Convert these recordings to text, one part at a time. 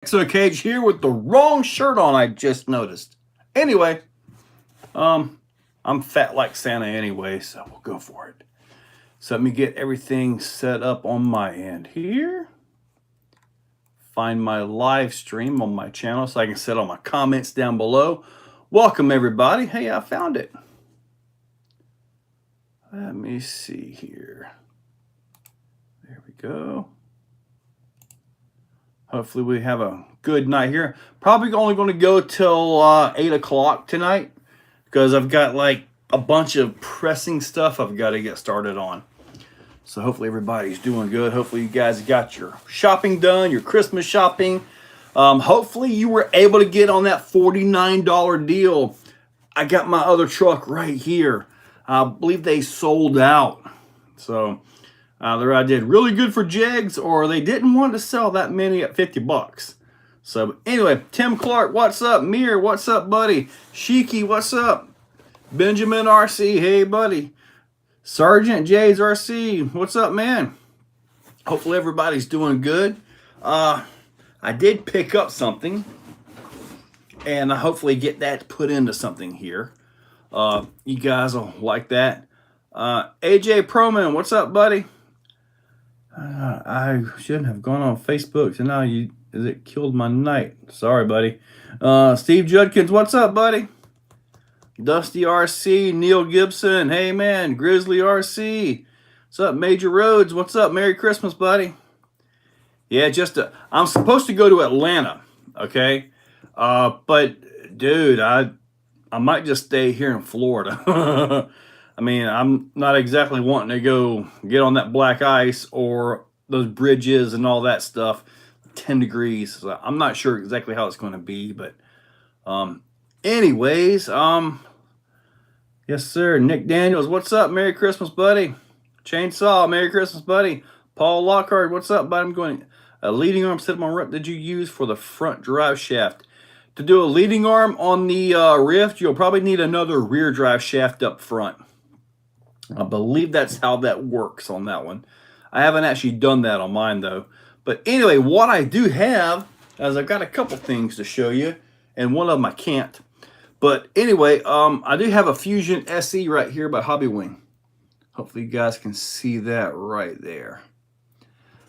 Exocaged here with the wrong shirt on, I just noticed. Anyway, I'm fat like Santa anyway, so we'll go for it. So let me get everything set up on my end here. Find my live stream on my channel so I can set all my comments down below. Welcome everybody. Hey, I found it. Let me see here. There we go. Hopefully we have a good night here. Probably only going to go till 8 o'clock tonight because I've got like a bunch of pressing stuff I've got to get started on. So hopefully everybody's doing good. Hopefully you guys got your shopping done, your Christmas shopping. Hopefully you were able to get on that $49 deal. I got my other truck right here. I believe they sold out. So either I did really good for Jegs or they didn't want to sell that many at 50 bucks. So anyway, Tim Clark, what's up? Mir, what's up, buddy? Shiki, what's up? Benjamin RC, hey, buddy. Sergeant J's RC, what's up, man? Hopefully everybody's doing good. I did pick up something, and I hopefully get that put into something here. You guys will like that. AJ Proman, what's up, buddy? I shouldn't have gone on Facebook, so now it killed my night. Sorry, buddy. Steve Judkins, what's up, buddy? Dusty RC, Neil Gibson, hey man, Grizzly RC, what's up? Major Rhodes, what's up? Merry Christmas, buddy. Yeah, I'm supposed to go to Atlanta, okay? But dude, I might just stay here in Florida. I mean, I'm not exactly wanting to go get on that black ice or those bridges and all that stuff. 10 degrees. So I'm not sure exactly how it's going to be, but anyways, yes, sir. Nick Daniels, what's up? Merry Christmas, buddy. Chainsaw, Merry Christmas, buddy. Paul Lockhart, what's up, buddy? I'm going a leading arm set on rep did you use for the front drive shaft? To do a leading arm on the Rift, you'll probably need another rear drive shaft up front. I believe that's how that works on that one. I haven't actually done that on mine, though. But anyway, what I do have is I've got a couple things to show you, and one of them I can't. But anyway, I do have a Fusion SE right here by Hobby Wing. Hopefully you guys can see that right there.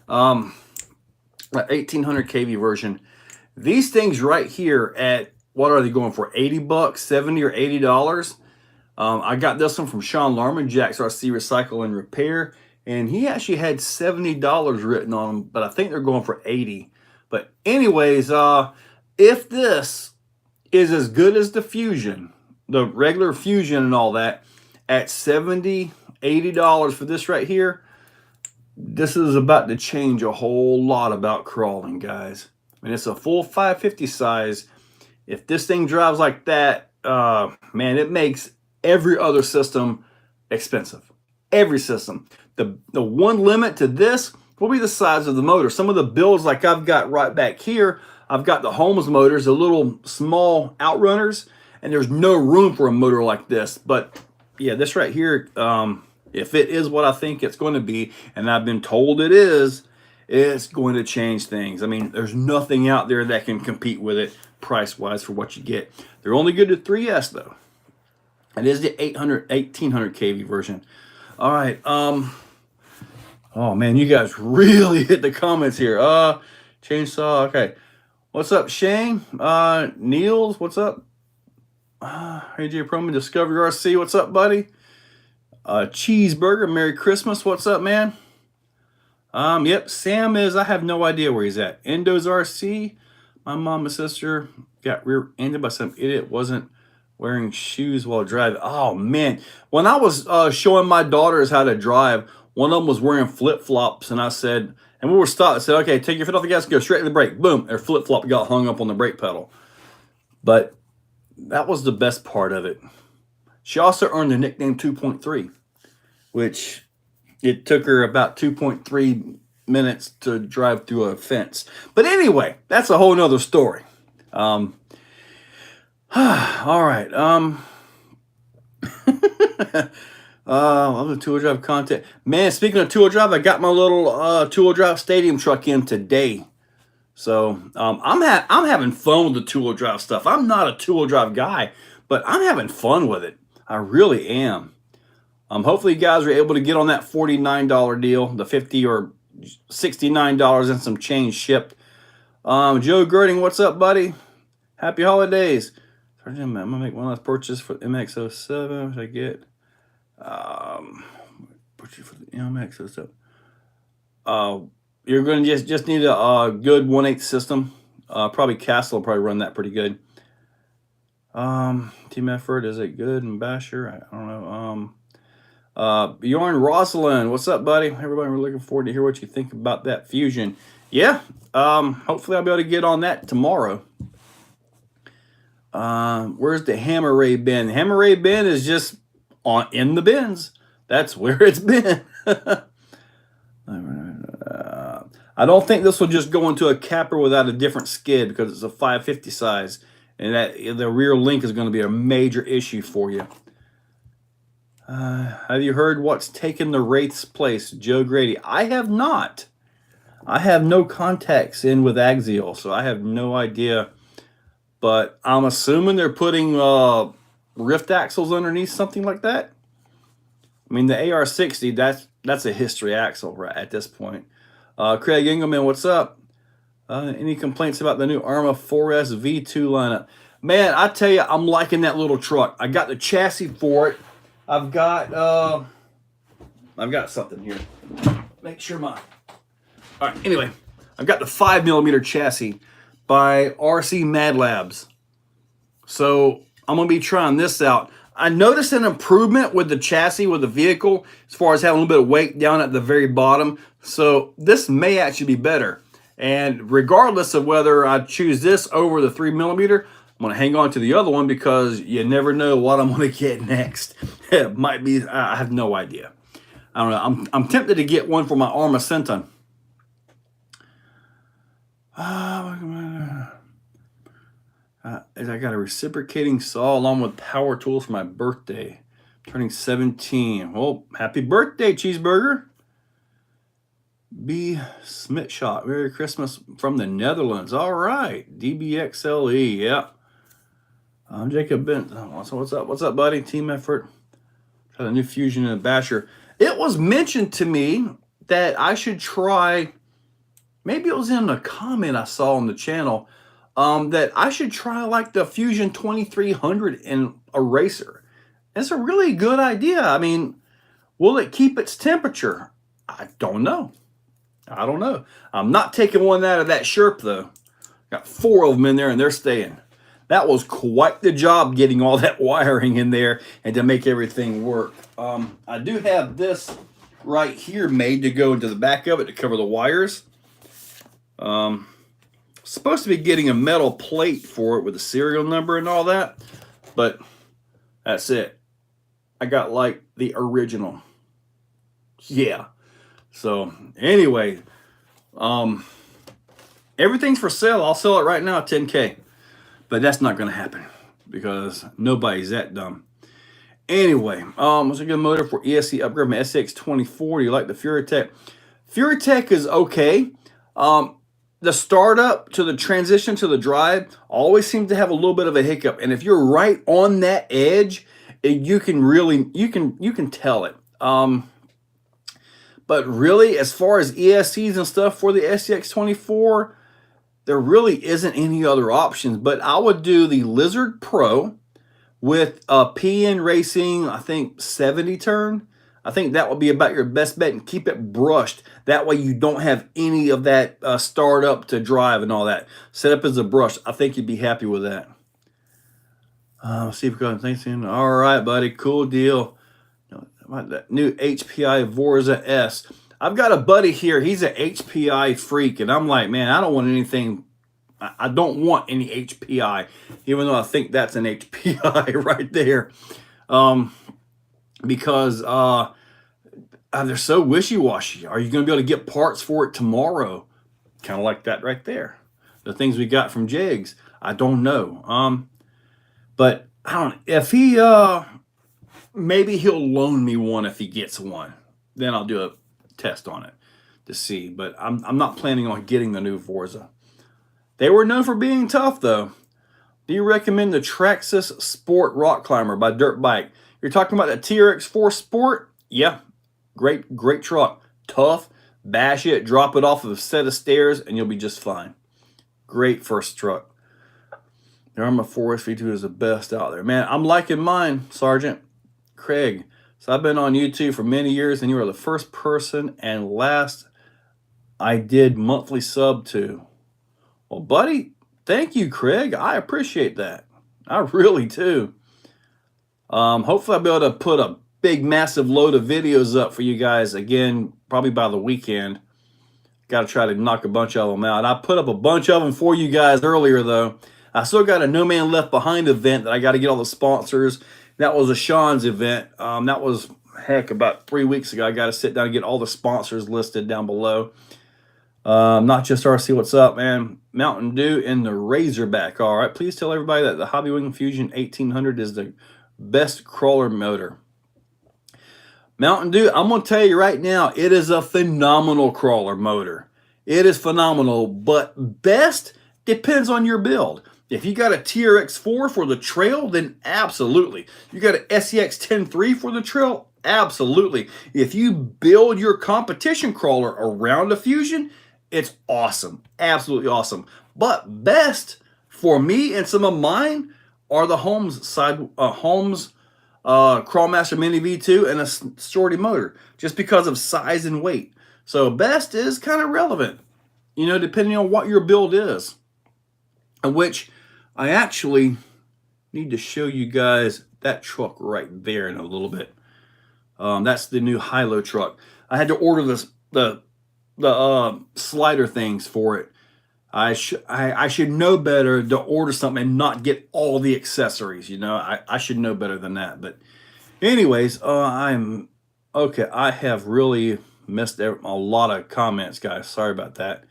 1800 kV version. These things right here at, what are they going for? 80 bucks, 70 or $80. I got this one from Sean Larman, Jack's RC Recycle and Repair, and he actually had $70 written on them, but I think they're going for 80. But anyways, if this is as good as the Fusion, the regular Fusion and all that, at $70, $80 for this right here, this is about to change a whole lot about crawling, guys. I mean, it's a full 550 size. If this thing drives like that, man, it makes every other system expensive. Every system. The one limit to this will be the size of the motor. Some of the builds like I've got right back here, I've got the Holmes motors, the little small outrunners, and there's no room for a motor like this. But yeah, this right here, if it is what I think it's going to be, and I've been told it is, it's going to change things. I mean, there's nothing out there that can compete with it price-wise for what you get. They're only good at 3S, though. It is the 1800 kV version. All right. Oh, man, you guys really hit the comments here. Chainsaw, okay. What's up, Shane? Niels, what's up? AJ Proman, Discovery RC, what's up, buddy? Cheeseburger, Merry Christmas, what's up, man? Yep, Sam is, I have no idea where he's at. Endo's RC, my mom and sister got rear-ended by some idiot, wasn't wearing shoes while driving. Oh, man. When I was showing my daughters how to drive, one of them was wearing flip-flops, and I said, and we were stopped. I said, okay, take your foot off the gas, go straight to the brake. Boom, their flip-flop got hung up on the brake pedal. But that was the best part of it. She also earned the nickname 2.3, which it took her about 2.3 minutes to drive through a fence. But anyway, that's a whole nother story. All right. I'm a two-wheel drive content. Man, speaking of two-wheel drive, I got my little two-wheel drive stadium truck in today. So I'm having fun with the two-wheel drive stuff. I'm not a two-wheel drive guy, but I'm having fun with it. I really am. Hopefully you guys are able to get on that $49 deal, the $50 or $69 and some change shipped. Joe Girding, what's up, buddy? Happy holidays. I'm gonna make one last purchase for the MX-07. What should I get? Purchase for the MX-07. You're gonna just need a good 1/8 system. Probably Castle will probably run that pretty good. Team effort, is it good? And Basher, I don't know. Bjorn Rosalind, what's up, buddy? Everybody, we're looking forward to hear what you think about that Fusion. Yeah, hopefully I'll be able to get on that tomorrow. Where's the Hammer Ray bin? The Hammer Ray bin is just in the bins. That's where it's been. I don't think this will just go into a capper without a different skid because it's a 550 size, and that the rear link is going to be a major issue for you. Have you heard what's taken the Wraith's place, Joe Grady? I have not. I have no contacts in with Axial, so I have no idea. But I'm assuming they're putting rift axles underneath something like that. I mean, the AR60, that's a history axle right at this point. Craig Engelman, what's up? Any complaints about the new Arma 4S V2 lineup? Man, I tell you, I'm liking that little truck. I got the chassis for it. I've got something here. Make sure my... All right, anyway, I've got the 5mm chassis by RC Mad Labs. So I'm going to be trying this out. I noticed an improvement with the chassis, with the vehicle, as far as having a little bit of weight down at the very bottom. So this may actually be better. And regardless of whether I choose this over the 3mm, I'm going to hang on to the other one because you never know what I'm going to get next. It might be, I have no idea. I don't know. I'm tempted to get one for my Arma Senton. I got a reciprocating saw along with power tools for my birthday. Turning 17. Well, happy birthday, Cheeseburger. B. Smitshot. Merry Christmas from the Netherlands. All right. DBXLE. Yeah. I'm Jacob Bent. So what's up? What's up, buddy? Team effort. Try the new Fusion and Basher. It was mentioned to me that I should try, maybe it was in a comment I saw on the channel, that I should try like the Fusion 2300 in a racer. It's a really good idea. I mean, will it keep its temperature? I don't know. I don't know. I'm not taking one out of that Sherp though. Got 4 of them in there and they're staying. That was quite the job getting all that wiring in there and to make everything work. I do have this right here made to go into the back of it to cover the wires. Supposed to be getting a metal plate for it with a serial number and all that, but that's it. I got like the original. Yeah. So anyway, everything's for sale. I'll sell it right now at 10K. But that's not going to happen because nobody's that dumb. Anyway, what's a good motor for ESC upgrade from SX24? Do you like the FuriTech? FuriTech is okay. The startup to the transition to the drive always seems to have a little bit of a hiccup. And if you're right on that edge, you can really, you can tell it. But really, as far as ESCs and stuff for the SX24, there really isn't any other options, but I would do the Lizard Pro with a PN Racing, I think 70 turn. I think that would be about your best bet, and keep it brushed. That way you don't have any of that startup to drive and all that. Set up as a brush. I think you'd be happy with that. Let's see if we got anything. All right, buddy. Cool deal. That new HPI Vorza S. I've got a buddy here. He's an HPI freak, and I'm like, man, I don't want anything. I don't want any HPI, even though I think that's an HPI right there, because they're so wishy-washy. Are you going to be able to get parts for it tomorrow? Kind of like that right there. The things we got from Jigs. I don't know. But I don't. If he maybe he'll loan me one if he gets one. Then I'll do a test on it to see, but I'm not planning on getting the new Vorza. They were known for being tough, though. Do you recommend the Traxxas Sport Rock Climber by Dirt Bike? You're talking about the TRX4 Sport? Yeah, great truck. Tough, bash it, drop it off of a set of stairs, and you'll be just fine. Great first truck. The Arma 4SV2 is the best out there. Man, I'm liking mine, Sergeant Craig. So I've been on YouTube for many years, and you are the first person and last I did monthly sub to. Well, buddy, thank you, Craig. I appreciate that. I really do. Hopefully I'll be able to put a big, massive load of videos up for you guys again, probably by the weekend. Got to try to knock a bunch of them out. I put up a bunch of them for you guys earlier, though. I still got a No Man Left Behind event that I got to get all the sponsors. That was a Sean's event. That was, heck, about 3 weeks ago. I got to sit down and get all the sponsors listed down below. Not just RC, what's up, man? Mountain Dew and the Razorback. All right, please tell everybody that the Hobbywing Fusion 1800 is the best crawler motor. Mountain Dew, I'm going to tell you right now, it is a phenomenal crawler motor. It is phenomenal, but best depends on your build. If you got a TRX4 for the trail, then absolutely. You got an SEX 10.3 for the trail? Absolutely. If you build your competition crawler around a Fusion, it's awesome. Absolutely awesome. But best for me and some of mine are the Holmes Crawlmaster Mini V2 and a Sortie motor, just because of size and weight. So best is kind of relevant, you know, depending on what your build is. Which I actually need to show you guys that truck right there in a little bit. That's the new high-low truck. I had to order the slider things for it. I should know better to order something and not get all the accessories. You know, I should know better than that. But anyways, I'm okay. I have really missed a lot of comments, guys. Sorry about that.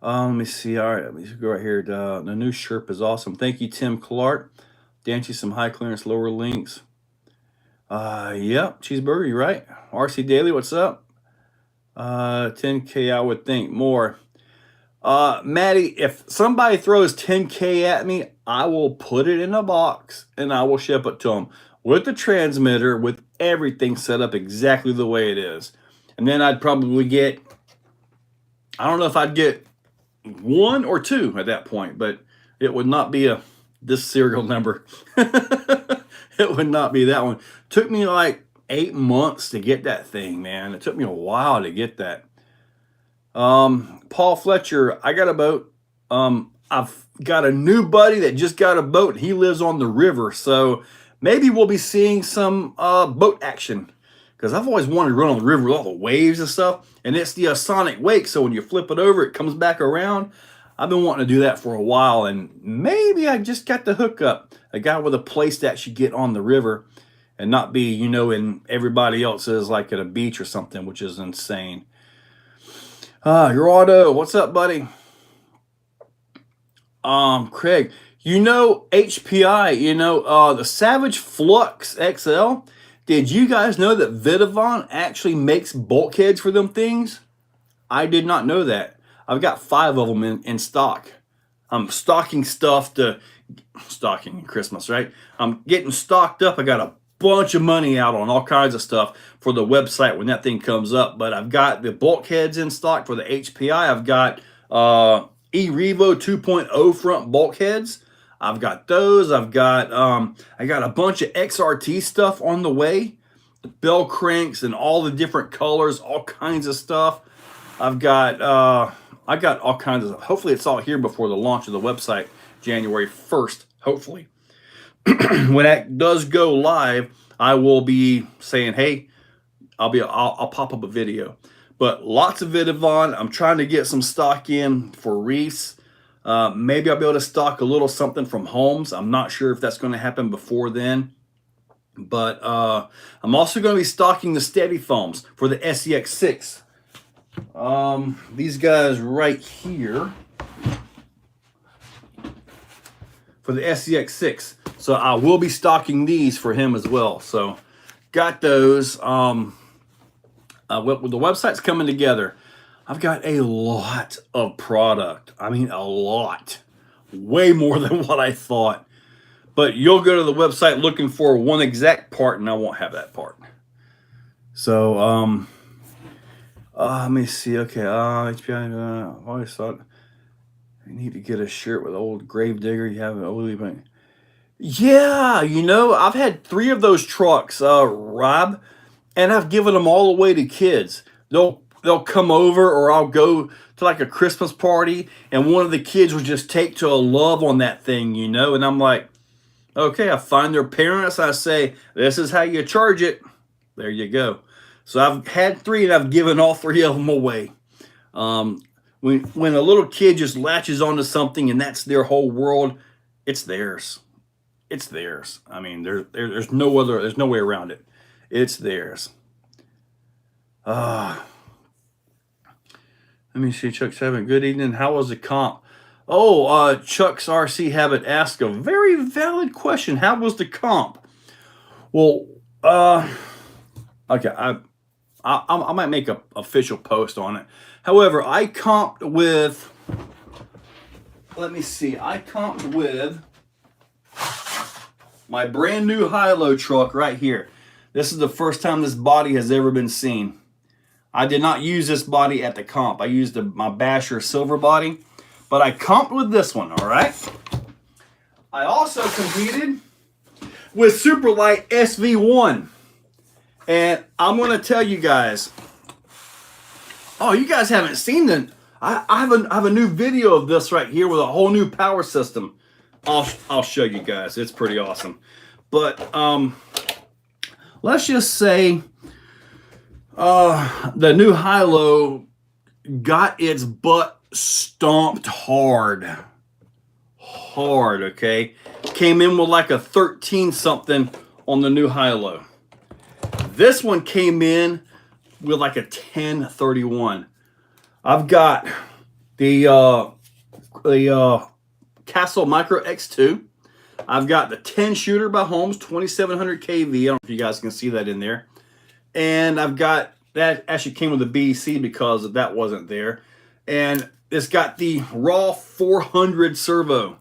Let me see. All right, let me go right here. The new Sherp is awesome. Thank you, Tim Clark. Dancy, some high clearance lower links. Yep, Cheeseburger, you right. RC Daily, what's up? 10K, I would think more. Maddie, if somebody throws 10K at me, I will put it in a box and I will ship it to them with the transmitter, with everything set up exactly the way it is. And then I'd probably get, I don't know if I'd get 1 or 2 at that point, but it would not be this serial number. It would not be that one. Took me like 8 months to get that thing, man. It took me a while to get that. Paul Fletcher, I got a boat. I've got a new buddy that just got a boat. He lives on the river, so maybe we'll be seeing some boat action, because I've always wanted to run on the river with all the waves and stuff, and it's the sonic wake, so when you flip it over, it comes back around. I've been wanting to do that for a while, and maybe I just got the hookup. A guy with a place to actually get on the river and not be, you know, in everybody else's, like at a beach or something, which is insane. Your auto, what's up, buddy? Craig, you know, HPI, you know, the Savage Flux XL. Did you guys know that Vidavon actually makes bulkheads for them things? I did not know that. I've got 5 of them in stock. I'm stocking stuff to, stocking Christmas, right? I'm getting stocked up. I got a bunch of money out on all kinds of stuff for the website when that thing comes up. But I've got the bulkheads in stock for the HPI. I've got E-Revo 2.0 front bulkheads. I've got those. I've got I got a bunch of XRT stuff on the way. The bell cranks and all the different colors, all kinds of stuff. I've got I got all kinds of, hopefully it's all here before the launch of the website, January 1st, hopefully. When that does go live, I will be saying, hey, I'll pop up a video. But lots of Vidavon. I'm trying to get some stock in for Reese. Maybe I'll be able to stock a little something from Holmes. I'm not sure if that's going to happen before then. But I'm also going to be stocking the Steady Foams for the SEX6. These guys right here for the SEX6. So I will be stocking these for him as well. So got those. The website's coming together. I've got a lot of product. I mean, a lot. Way more than what I thought. But you'll go to the website looking for one exact part, and I won't have that part. So, let me see. Okay, HPI. I always thought I need to get a shirt with old Gravedigger. You have an old. Yeah, you know, I've had 3 of those trucks, Rob, and I've given them all away to kids. They'll come over, or I'll go to like a Christmas party, and one of the kids will just take to a love on that thing, you know, and I'm like, okay, I find their parents, I say, this is how you charge it. There you go. So I've had 3, and I've given all 3 of them away. When a little kid just latches onto something and that's their whole world, it's theirs. It's theirs. I mean, there's no way around it. It's theirs. Let me see, Chuck's Habit. Good evening. How was the comp? Oh, Chuck's RC Habit asked a very valid question. How was the comp? Well, okay, I might make an official post on it. However, I comped with, let me see, I comped with my brand new high-low truck right here. This is the first time this body has ever been seen. I did not use this body at the comp. I used my Basher silver body, but I comped with this one, all right? I also competed with Superlight SV1. And I'm going to tell you guys, oh, you guys haven't seen it. I have a new video of this right here with a whole new power system. I'll show you guys. It's pretty awesome. But let's just say the new high-low got its butt stomped hard, okay? Came in with like a 13 something on the new high-low. This one came in with like a 1031. I've got the Castle Micro X2. I've got the 10 shooter by Holmes, 2700 kV. I don't know if you guys can see that in there. And I've got, that actually came with the BC because that wasn't there. And it's got the raw 400 servo.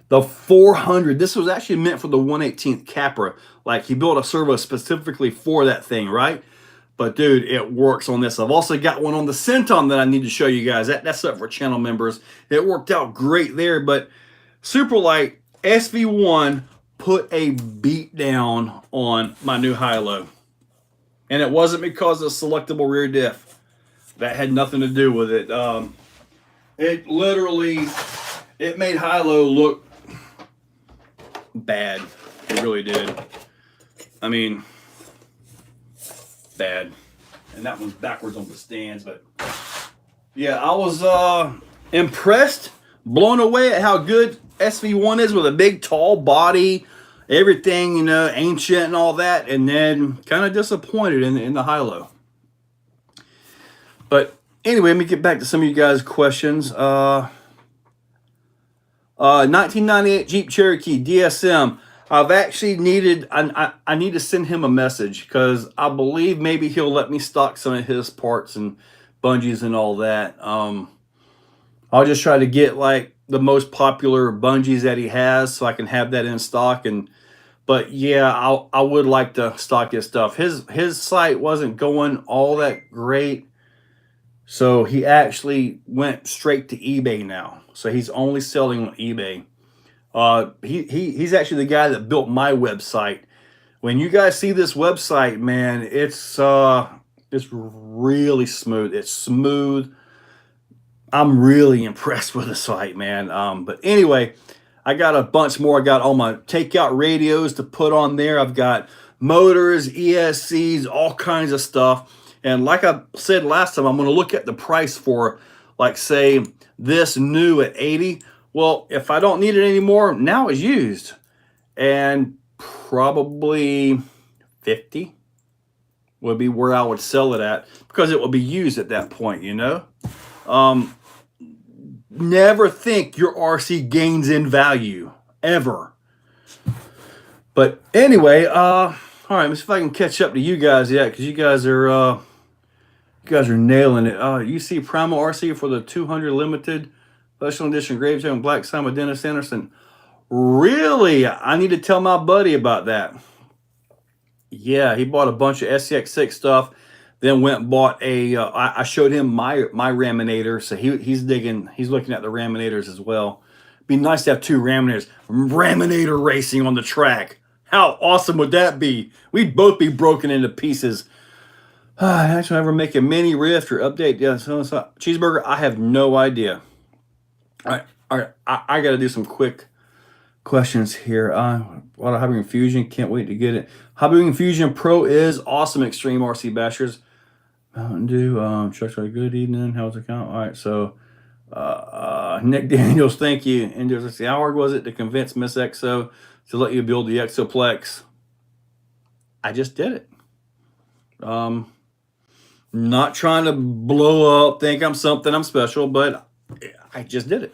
The 400, this was actually meant for the 1/18th Capra. Like, he built a servo specifically for that thing, right? But dude, it works on this. I've also got one on the Centum that I need to show you guys. That's up for channel members. It worked out great there, but Superlight SV1 put a beat down on my new high-low. And it wasn't because of selectable rear diff. That had nothing to do with it. It literally, it made high-low look bad. It really did. I mean, bad. And that one's backwards on the stands, but yeah, I was impressed, blown away at how good SV1 is with a big tall body, everything, you know, ancient and all that, and then kind of disappointed in the high-low. But anyway, let me get back to some of you guys' questions. 1998 Jeep Cherokee DSM. I've actually needed, I need to send him a message because I believe maybe he'll let me stock some of his parts and bungees and all that. I'll just try to get like the most popular bungees that he has so I can have that in stock. But yeah, I would like to stock his stuff. His site wasn't going all that great, so he actually went straight to eBay now. So he's only selling on eBay. He's actually the guy that built my website. When you guys see this website, man, it's really smooth. It's smooth. I'm really impressed with the site, man. But anyway, I got a bunch more. I got all my takeout radios to put on there. I've got motors, ESCs, all kinds of stuff. And like I said last time, I'm going to look at the price for, like, say, this new at 80. Well, if I don't need it anymore, now it's used. And probably 50 would be where I would sell it at because it will be used at that point, you know? Never think your RC gains in value, ever. But anyway, all right, let's see if I can catch up to you guys yet, because you guys are You guys are nailing it. Oh, you see Primal RC for the 200 limited special edition Gravestone Black Simon Dennis Anderson. Really? I need to tell my buddy about that. Yeah, he bought a bunch of SCX6 stuff, then went and bought a. I showed him my raminator, so he's digging. He's looking at the raminators as well. Be nice to have two raminators. Raminator racing on the track. How awesome would that be? We'd both be broken into pieces. Actually, ever make a mini rift or update? Yeah, so cheeseburger. I have no idea. All right. I got to do some quick questions here. What Hobby Infusion? Can't wait to get it. Hobby Infusion Pro is awesome. Extreme RC Bashers. Mountain Dew. Chuck's a good evening. How's it going? All right. So, Nick Daniels, thank you. And let's see, how hard was it to convince Miss Exo to let you build the Exoplex? I just did it. Not trying to blow up, think I'm something, I'm special, but I just did it.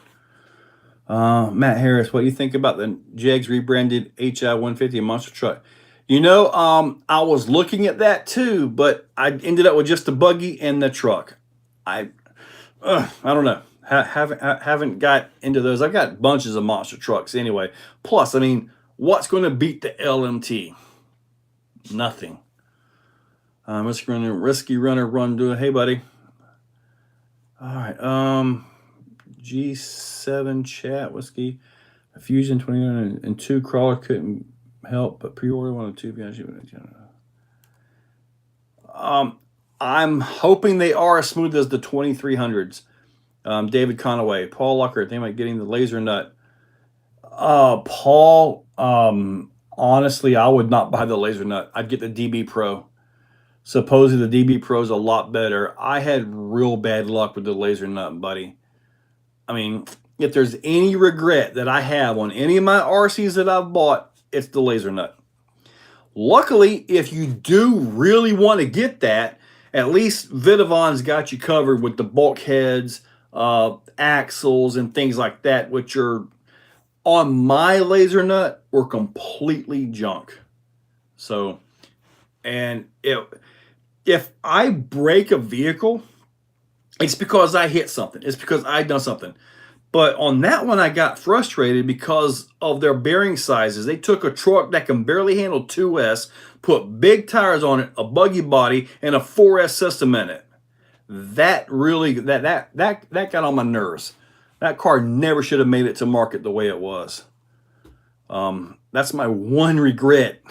Matt Harris, what do you think about the Jegs rebranded HI 150 monster truck? You know, I was looking at that too, but I ended up with just the buggy and the truck. I don't know. Haven't got into those. I've got bunches of monster trucks anyway. Plus, I mean, what's going to beat the LMT? Nothing. Risky Runner Run do it. Hey, buddy. All right. G7 chat whiskey. Fusion 29 and 2 crawler couldn't help but pre-order 1 of 2. I'm hoping they are as smooth as the 2300s. David Conaway, Paul Luckert, they might getting the laser nut. Paul, honestly, I would not buy the laser nut. I'd get the DB Pro. Supposedly the DB Pro is a lot better. I had real bad luck with the laser nut, buddy. I mean, if there's any regret that I have on any of my RCs that I've bought, it's the laser nut. Luckily, if you do really want to get that, at least Vidavon's got you covered with the bulkheads, axles, and things like that, which are on my laser nut were completely junk. So, and if I break a vehicle, it's because I hit something. It's because I done something. But on that one, I got frustrated because of their bearing sizes. They took a truck that can barely handle 2S, put big tires on it, a buggy body, and a 4S system in it. That really, that got on my nerves. That car never should have made it to market the way it was. That's my one regret.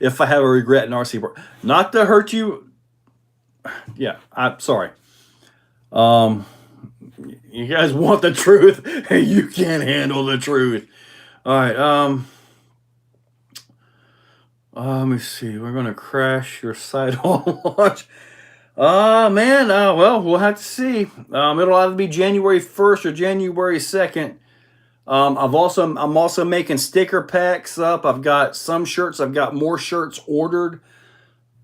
If I have a regret in RC, not to hurt you. Yeah, I'm sorry. You guys want the truth, and you can't handle the truth. All right. Let me see. We're gonna crash your site on launch. Man. Well, we'll have to see. It'll either be January 1st or January 2nd. I'm also making sticker packs up. I've got some shirts. I've got more shirts ordered.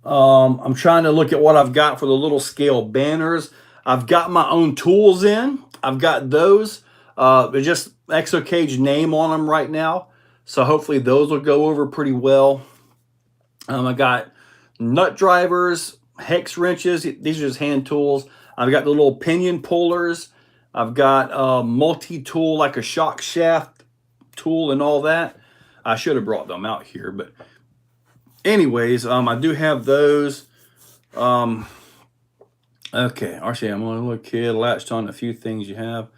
I'm trying to look at what I've got for the little scale banners. I've got my own tools in. I've got those. They're just Exocaged name on them right now. So hopefully those will go over pretty well. I got nut drivers, hex wrenches. These are just hand tools. I've got the little pinion pullers. I've got a multi-tool like a shock shaft tool and all that. I should have brought them out here, but anyways, I do have those. Okay, RC, I'm a little kid, latched on a few things you have.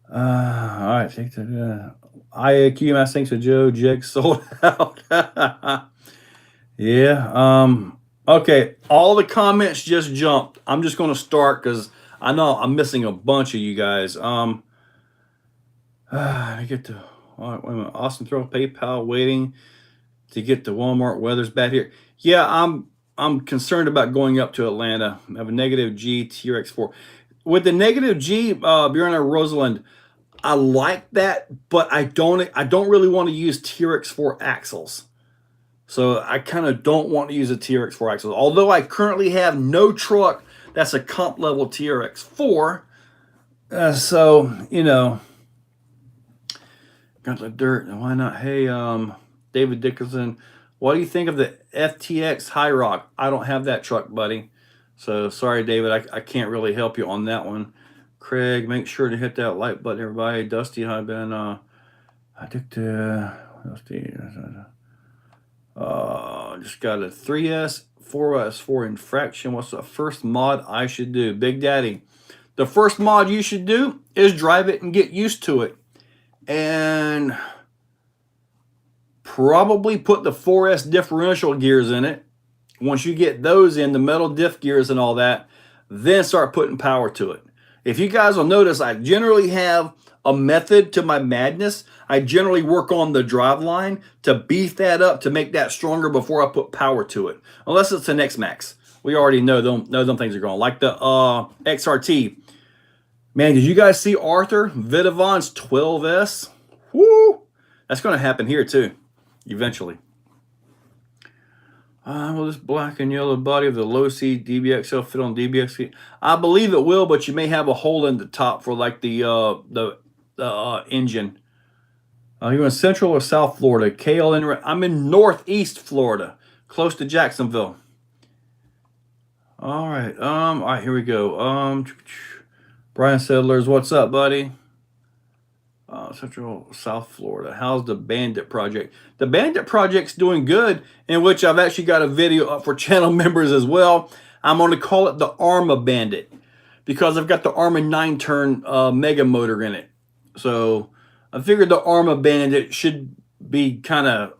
All right, take that. IAQ, thanks to Joe. Jeg sold out. Yeah. Okay, all the comments just jumped. I'm just going to start because I know I'm missing a bunch of you guys. I get to, all right, wait a minute. Austin Throw PayPal waiting to get the Walmart weather's back here. Yeah, I'm concerned about going up to Atlanta. I have a negative G TRX4. With the negative G, Bjorn Rosalind, I like that, but I don't really want to use TRX4 axles. So I kind of don't want to use a TRX4 axle. Although I currently have no truck that's a comp level TRX4. So, you know, got the dirt. Why not? Hey, David Dickerson, what do you think of the FTX High Rock? I don't have that truck, buddy. So sorry, David, I can't really help you on that one. Craig, make sure to hit that like button, everybody. Dusty, I've been addicted. Dusty, just got a 3S, 4S for infraction. What's the first mod I should do? Big Daddy, the first mod you should do is drive it and get used to it. And probably put the 4S differential gears in it. Once you get those in, the metal diff gears and all that, then start putting power to it. If you guys will notice, I generally have a method to my madness. I generally work on the driveline to beef that up, to make that stronger before I put power to it. Unless it's an X-Max. We already know them things are going. Like the XRT. Man, did you guys see Arthur Vidavon's 12S? Woo! That's going to happen here too, eventually. Will this black and yellow body of the low C DBXL fit on DBXL? I believe it will, but you may have a hole in the top for like the engine. You're in Central or South Florida? KLN. I'm in Northeast Florida, close to Jacksonville. All right, here we go. Brian Settlers, what's up, buddy? Central South Florida. How's the Bandit project? The Bandit project's doing good, in which I've actually got a video up for channel members as well. I'm going to call it the Arma Bandit because I've got the Arma 9-turn mega motor in it. So I figured the Arma Bandit should be kind of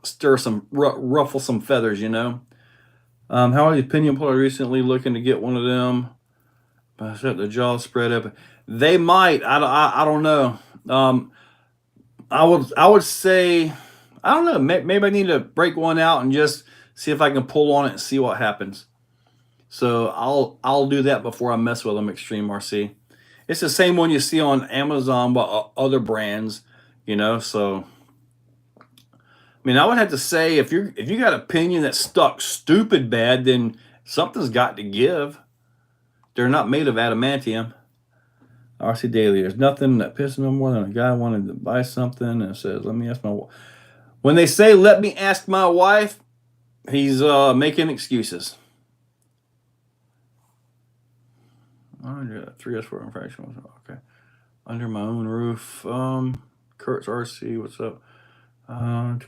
ruffle some feathers, you know. How are the opinion puller recently looking to get one of them? Set the jaw spread up. They might. I don't know. I would say, I don't know, maybe I need to break one out and just see if I can pull on it and see what happens. So I'll do that before I mess with them. Extreme RC. It's the same one you see on Amazon but other brands, you know. So I mean, I would have to say if you got an opinion that's stuck stupid bad, then something's got to give. They're not made of adamantium. RC Daily, there's nothing that pisses me more than a guy wanted to buy something and says, let me ask my wife. When they say, let me ask my wife, he's making excuses. Oh, yeah, 3S for infraction. Okay. Under my own roof. Kurt's RC, what's up? That's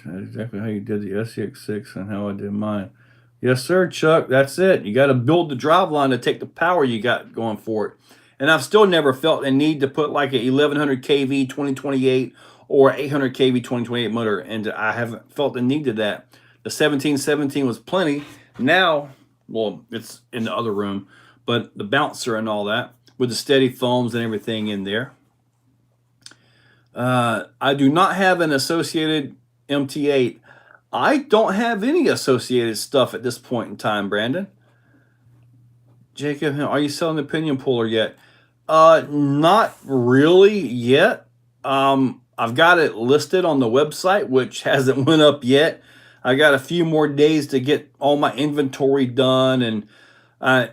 exactly how you did the SCX6 and how I did mine. Yes, sir, Chuck. That's it. You got to build the driveline to take the power you got going for it. And I've still never felt a need to put like a 1100 kV 2028 or 800 kV 2028 motor, and I haven't felt the need to that. The 1717 was plenty. Now, well, it's in the other room, but the bouncer and all that with the steady foams and everything in there. I do not have an associated MT8. I don't have any associated stuff at this point in time, Brandon. Jacob, are you selling the pinion puller yet? Not really yet. I've got it listed on the website, which hasn't went up yet. I got a few more days to get all my inventory done, and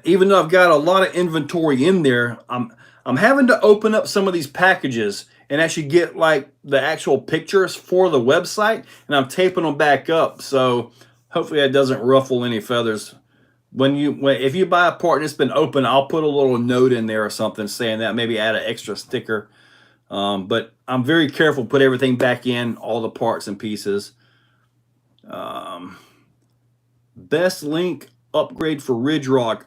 even though I've got a lot of inventory in there, I'm having to open up some of these packages and actually get like the actual pictures for the website, and I'm taping them back up. So hopefully that doesn't ruffle any feathers. If you buy a part and it's been open, I'll put a little note in there or something saying that, maybe add an extra sticker. But I'm very careful, put everything back in, all the parts and pieces. Best link upgrade for Ridge Rock.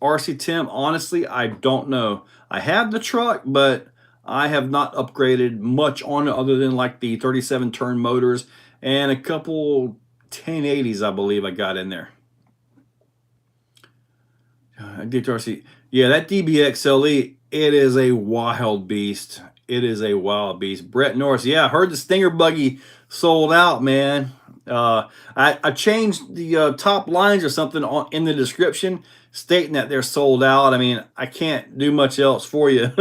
RC Tim, honestly, I don't know. I have the truck, but I have not upgraded much on it other than like the 37 turn motors and a couple 1080s, I believe I got in there. RC. Yeah, that DBXLE, it is a wild beast. It is a wild beast. Brett Norris, yeah, I heard the Stinger buggy sold out, man. I changed the top lines or something in the description stating that they're sold out. I mean, I can't do much else for you.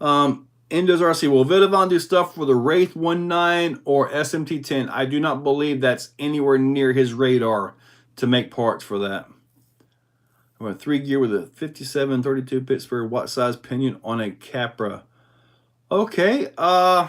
Endos RC, will Vidavon do stuff for the Wraith 19 or SMT 10? I do not believe that's anywhere near his radar to make parts for that. I'm a 3-gear with a 5732 Pittsburgh watt size pinion on a Capra. Okay, I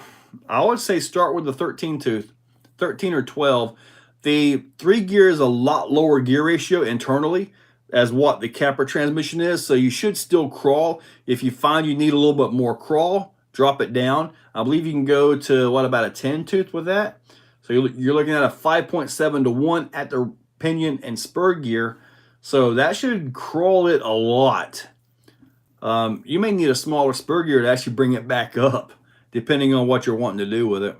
would say start with the 13 tooth, 13 or 12. The 3-gear is a lot lower gear ratio internally. as what the capper transmission is. So you should still crawl. If you find you need a little bit more crawl, drop it down. I believe you can go to, what, about a 10 tooth with that. So you're looking at a 5.7 to 1 at the pinion and spur gear. So that should crawl it a lot. You may need a smaller spur gear to actually bring it back up, depending on what you're wanting to do with it.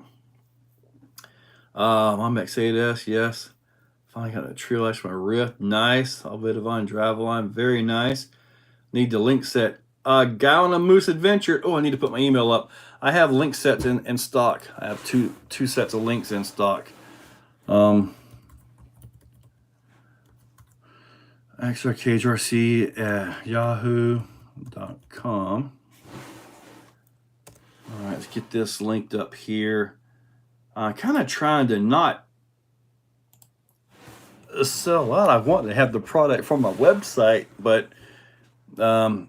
I'm excited, yes. Finally got a trail lash from my Rift. Nice. Driveline, driveline. Very nice. Need the link set. Guy on a Moose Adventure. Oh, I need to put my email up. I have link sets in stock. I have two sets of links in stock. Exocaged RC at yahoo.com. All right, let's get this linked up here. Kind of trying to not sell out. I want to have the product from my website, but there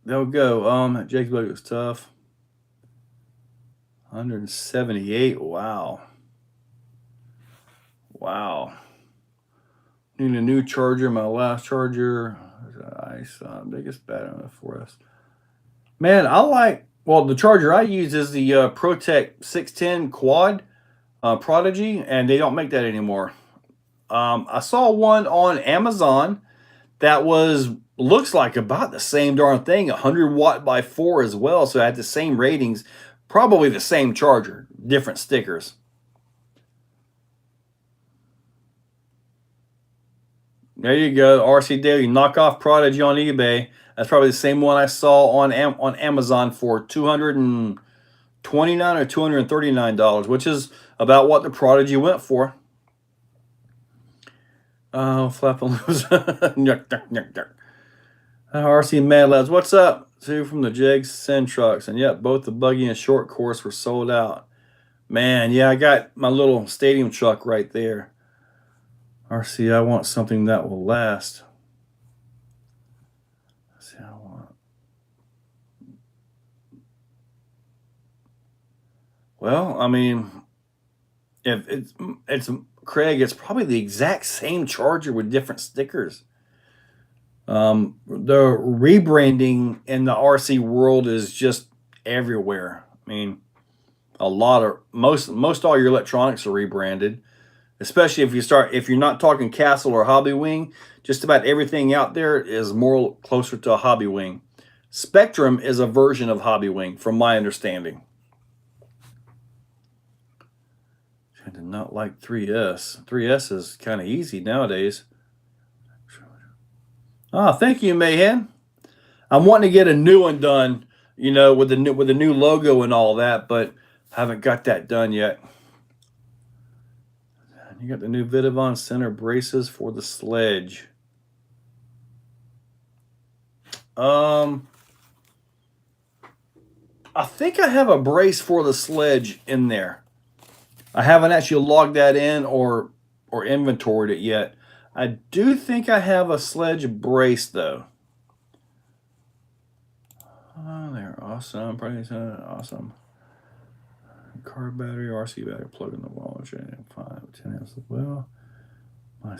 we go. Jake's buddy was tough. 178. Wow. Need a new charger. My last charger. Nice. Biggest battery on the 4S. Man, I like. Well, the charger I use is the ProTech 610 Quad Prodigy, and they don't make that anymore. I saw one on Amazon that looks like about the same darn thing, 100 watt by 4 as well, so it had the same ratings, probably the same charger, different stickers. There you go, RC Daily knockoff Prodigy on eBay. That's probably the same one I saw on Amazon for $229 or $239, which is about what the Prodigy went for. Oh, flap and lose. RC Mad Lads, what's up? Two from the Jegs Send Trucks. And yep, both the buggy and short course were sold out. Man, yeah, I got my little stadium truck right there. RC, I want something that will last. Let's see, I want. Well, I mean, if it's Craig, it's probably the exact same charger with different stickers. The rebranding in the RC world is just everywhere. I mean, most all your electronics are rebranded, especially if you're not talking Castle or Hobby Wing. Just about everything out there is more closer to a Hobby Wing. Spectrum is a version of Hobby Wing, from my understanding. I did not like 3S. 3S is kind of easy nowadays. Oh, thank you, Mayhem. I'm wanting to get a new one done, you know, with the new logo and all that, but haven't got that done yet. You got the new Vidavon center braces for the sledge. I think I have a brace for the sledge in there. I haven't actually logged that in or inventoried it yet. I do think I have a sledge brace though. Oh, they're awesome. Probably awesome. Car battery, RC battery, plug in the wall, 5, 10 amps as well. My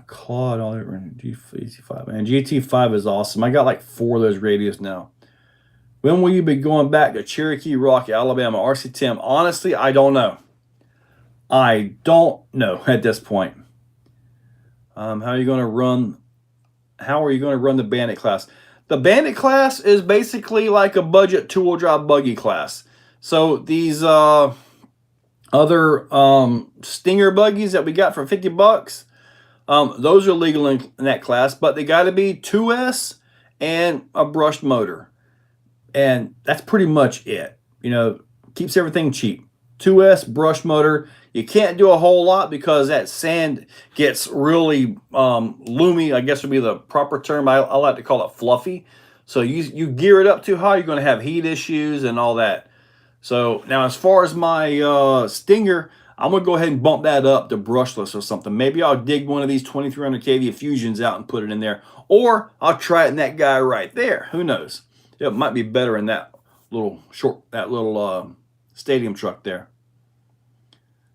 Claude, all that running GT5. Man, GT5 is awesome. I got like 4 of those radios now. When will you be going back to Cherokee Rock, Alabama? RC Tim, honestly, I don't know. I don't know at this point. How are you going to run the Bandit class? The Bandit class is basically like a budget two-wheel drive buggy class. So these other Stinger buggies that we got for $50, those are legal in that class, but they got to be 2S and a brushed motor. And that's pretty much it. You know, keeps everything cheap. 2S, brush motor. You can't do a whole lot because that sand gets really loomy, I guess would be the proper term. I like to call it fluffy. So you gear it up too high, you're going to have heat issues and all that. So now as far as my Stinger, I'm going to go ahead and bump that up to brushless or something. Maybe I'll dig one of these 2300 kV Fusions out and put it in there. Or I'll try it in that guy right there. Who knows? It might be better in that little stadium truck there.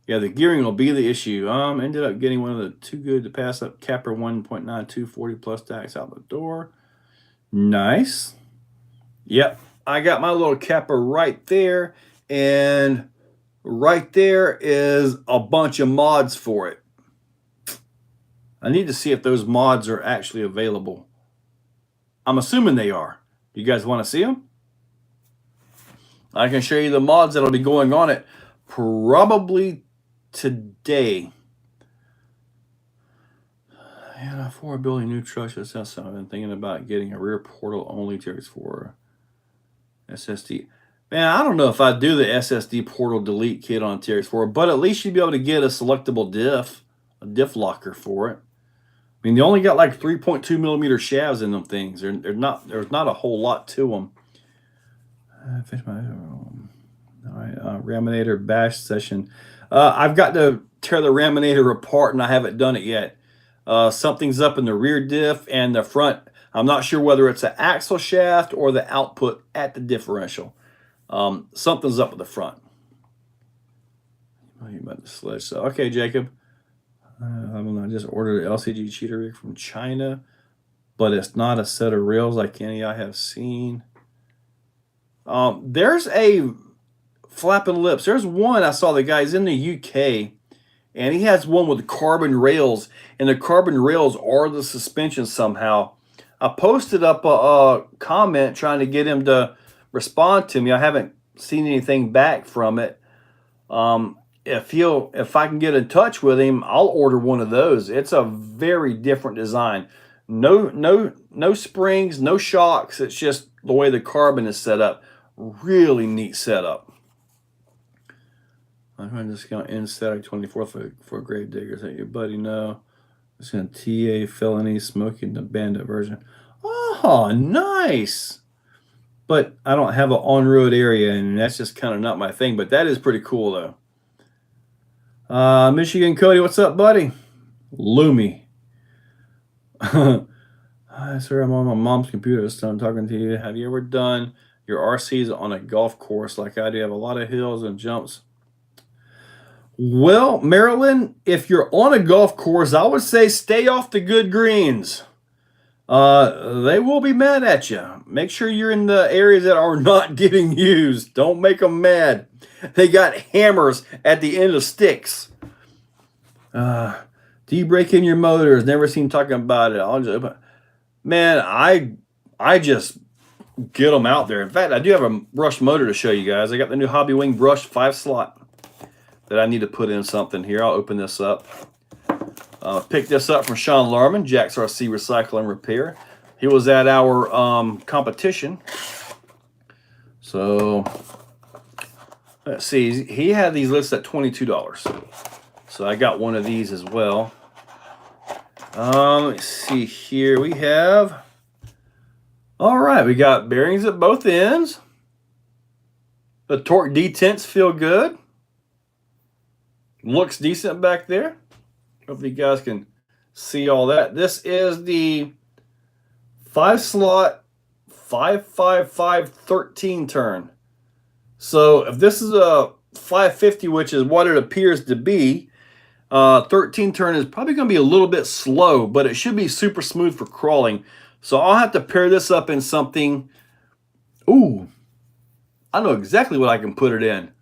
Yeah, the gearing will be the issue. Ended up getting one of the too good to pass up Capper 1.92 40 plus tax out the door. Nice. Yep, I got my little Capper right there, and right there is a bunch of mods for it. I need to see if those mods are actually available. I'm assuming they are. You guys want to see them? I can show you the mods that'll be going on it probably today. Yeah, for building new trucks, that's something I've been thinking about getting a rear portal only T-Rex for SSD. Man, I don't know if I'd do the SSD portal delete kit on T-Rex 4, but at least you'd be able to get a selectable diff, a diff locker for it. I mean, they only got like 3.2 millimeter shafts in them things. There's not a whole lot to them. All right, Raminator bash session. I've got to tear the Raminator apart, and I haven't done it yet. Something's up in the rear diff and the front. I'm not sure whether it's an axle shaft or the output at the differential. Something's up with the front. You about the sledge. So, okay, Jacob. I don't know. I just ordered an LCG cheater rig from China, but it's not a set of rails like any I have seen. There's a flapping lips. There's one I saw. The guy's in the UK, and he has one with carbon rails, and the carbon rails are the suspension somehow. I posted up a comment trying to get him to respond to me. I haven't seen anything back from it. If I can get in touch with him, I'll order one of those. It's a very different design. No springs, no shocks. It's just the way the carbon is set up. Really neat setup. I'm going to discount in Saturday 24th for grave diggers. Let your buddy know. It's going to TA felony smoking the bandit version. Oh, nice. But I don't have an on-road area, and that's just kind of not my thing. But that is pretty cool, though. Michigan Cody, what's up, buddy? Loomy. Hi, sir. I'm on my mom's computer, so I'm talking to you. Have you ever done your RCs on a golf course like I do? Have a lot of hills and jumps. Well, Maryland, if you're on a golf course, I would say stay off the good greens. They will be mad at you. Make sure you're in the areas that are not getting used. Don't make them mad. They got hammers at the end of sticks. Do you break in your motors? Never seen talking about it. Man, I just get them out there. In fact, I do have a brushed motor to show you guys. I got the new Hobby Wing brushed 5-slot that I need to put in something here. I'll open this up. Picked this up from Sean Larman, Jack's RC Recycle and Repair. He was at our competition. So let's see. He had these listed at $22. So I got one of these as well. Let's see here. We have, all right, we got bearings at both ends. The torque detents feel good. Looks decent back there. Hopefully you guys can see all that. This is the 5-slot 555 13 turn. So if this is a 550, which is what it appears to be, 13 turn is probably going to be a little bit slow, but it should be super smooth for crawling. So I'll have to pair this up in something. Ooh, I know exactly what I can put it in,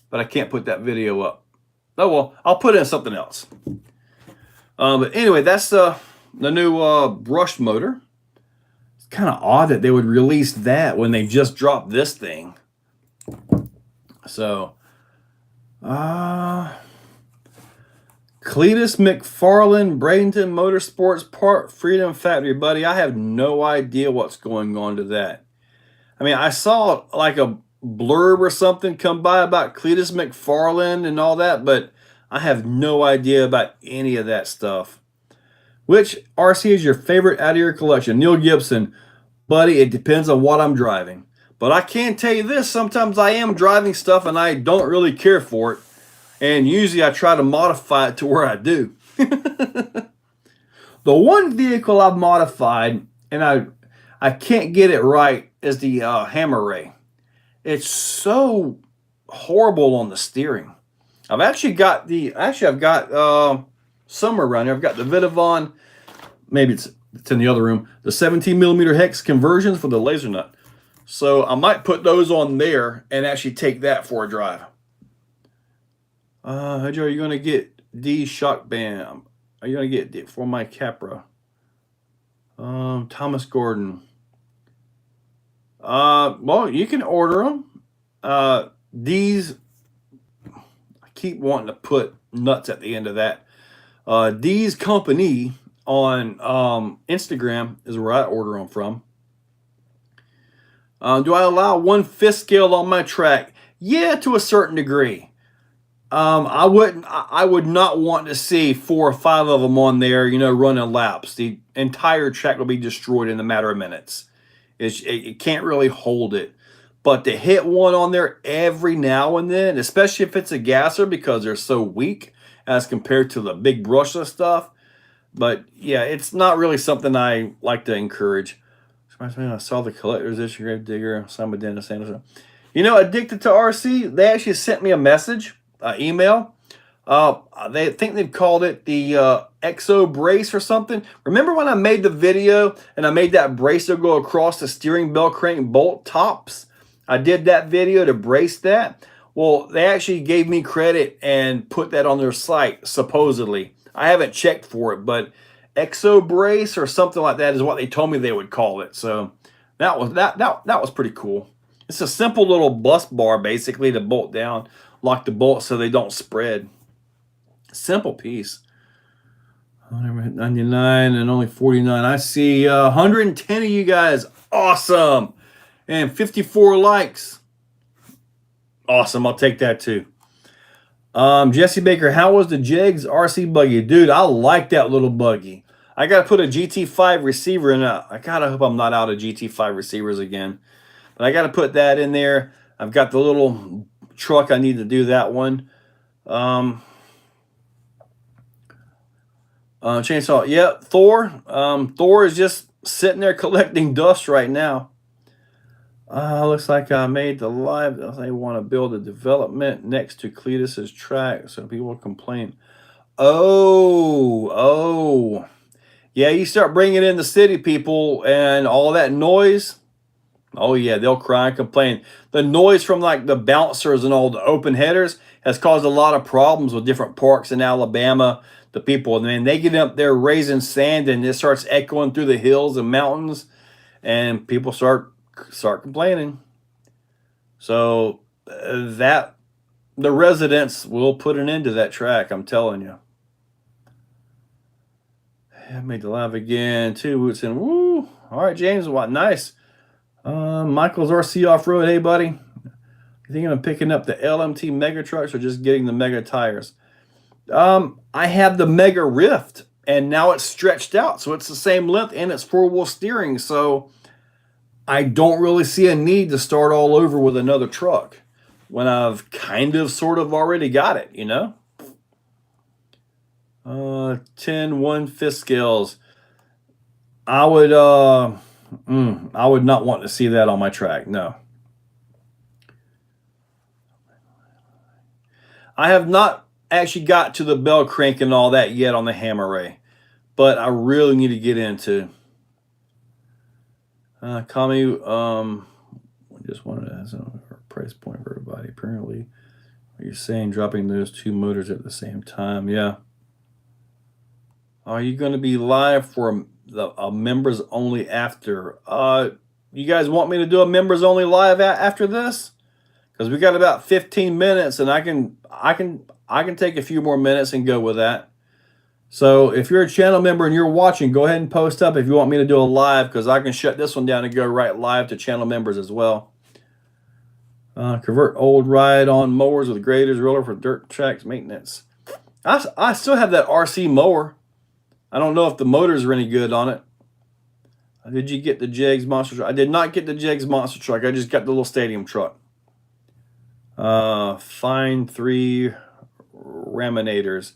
but I can't put that video up. Oh, well, I'll put it in something else. But anyway, that's the new brushed motor. It's kind of odd that they would release that when they just dropped this thing. So, Cletus McFarland, Bradenton Motorsports Part Freedom Factory, buddy. I have no idea what's going on to that. I mean, I saw like a blurb or something come by about Cletus McFarland and all that, but I have no idea about any of that stuff. Which RC is your favorite out of your collection? Neil Gibson. Buddy, it depends on what I'm driving. But I can tell you this, sometimes I am driving stuff and I don't really care for it. And usually I try to modify it to where I do. The one vehicle I've modified, and I can't get it right, is the Hammer Ray. It's so horrible on the steering. I've actually got the, I've got somewhere around here. I've got the Vitavon, maybe it's in the other room, the 17mm hex conversions for the laser nut. So I might put those on there and actually take that for a drive. Hey Joe, are you going to get D shock band? Are you going to get it for my Capra? Thomas Gordon. Well, you can order them. These, I keep wanting to put nuts at the end of that. D's Company on Instagram is where I order them from. Do I allow 1/5 scale on my track? Yeah, to a certain degree. I would not want to see 4 or 5 of them on there, you know, running laps. The entire track will be destroyed in a matter of minutes. It can't really hold it. But to hit one on there every now and then, especially if it's a gasser because they're so weak as compared to the big brushless stuff. But yeah, it's not really something I like to encourage. I saw the collectors this year, Digger, Simon Dennis Anderson. You know, Addicted to RC, they actually sent me a message. Email. They think they've called it the Exo brace or something. Remember when I made the video and I made that brace to go across the steering bell crank bolt tops? I did that video to brace that. Well, they actually gave me credit and put that on their site, supposedly. I haven't checked for it, but Exo brace or something like that is what they told me they would call it. So that was pretty cool. It's a simple little bus bar basically to bolt down. Lock the bolts so they don't spread. Simple piece. 99 and only 49. I see 110 of you guys. Awesome. And 54 likes. Awesome. I'll take that too. Jesse Baker, how was the Jegs RC buggy? Dude, I like that little buggy. I got to put a GT5 receiver in it. I got to hope I'm not out of GT5 receivers again. But I got to put that in there. I've got the little truck. I need to do that one. Chainsaw. Yeah, Thor. Thor is just sitting there collecting dust right now. Looks like I made the live. They want to build a development next to Cletus's track, so people complain. Oh. Yeah, you start bringing in the city people and all that noise. Oh yeah, they'll cry and complain. The noise from like the bouncers and all the open headers has caused a lot of problems with different parks in Alabama. The people, and then they get up there raising sand and it starts echoing through the hills and mountains, and people start complaining. So that the residents will put an end to that track. I'm telling you. I made the live again. 2 boots in. Woo! All right, James. What nice. Michael's RC Off-Road. Hey, buddy. You thinking of picking up the LMT Mega Trucks or just getting the Mega tires? I have the Mega Rift, and now it's stretched out, so it's the same length, and it's 4-wheel steering, so I don't really see a need to start all over with another truck when I've kind of sort of already got it, you know? 10 1/5 scales. I would not want to see that on my track. No. I have not actually got to the bell crank and all that yet on the Hammer Ray, but I really need to get into. Kami, just wanted to ask a price point for everybody. Apparently, you're saying dropping those 2 motors at the same time. Yeah. Are you going to be live for a members only after? You guys want me to do a members only live after this? Because we got about 15 minutes, and I can take a few more minutes and go with that. So if you're a channel member and you're watching, go ahead and post up if you want me to do a live, because I can shut this one down and go right live to channel members as well. Convert old ride-on mowers with graders, roller for dirt tracks maintenance. I still have that RC mower. I don't know if the motors are any good on it. Did you get the Jegs monster truck? I did not get the Jegs monster truck. I just got the little stadium truck. Find 3 raminators.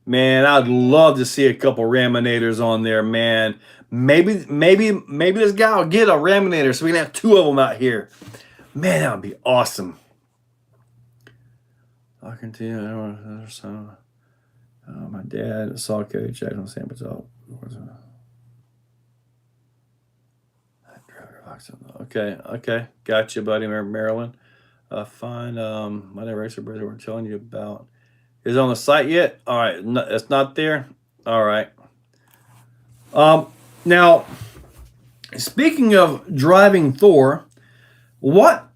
Man, I'd love to see a couple raminators on there, man. Maybe this guy will get a raminator so we can have 2 of them out here. Man, that would be awesome. I continue. My dad saw Cody check on samples out. Okay, okay, gotcha, buddy, Maryland. Fine. My racer brother we're telling you about is it on the site yet? All right, no, it's not there. All right. Now, speaking of driving Thor, what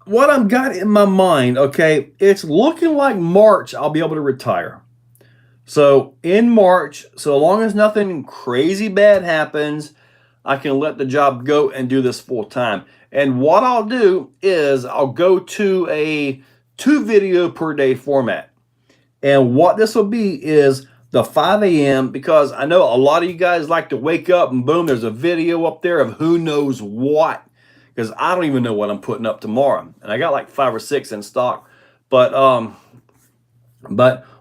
I've got in my mind, okay, it's looking like March I'll be able to retire. So in March, so long as nothing crazy bad happens, I can let the job go and do this full time. And what I'll do is I'll go to a 2 video per day format. And what this will be is the 5 a.m. because I know a lot of you guys like to wake up and boom, there's a video up there of who knows what. Because I don't even know what I'm putting up tomorrow. And I got like 5 or 6 in stock. But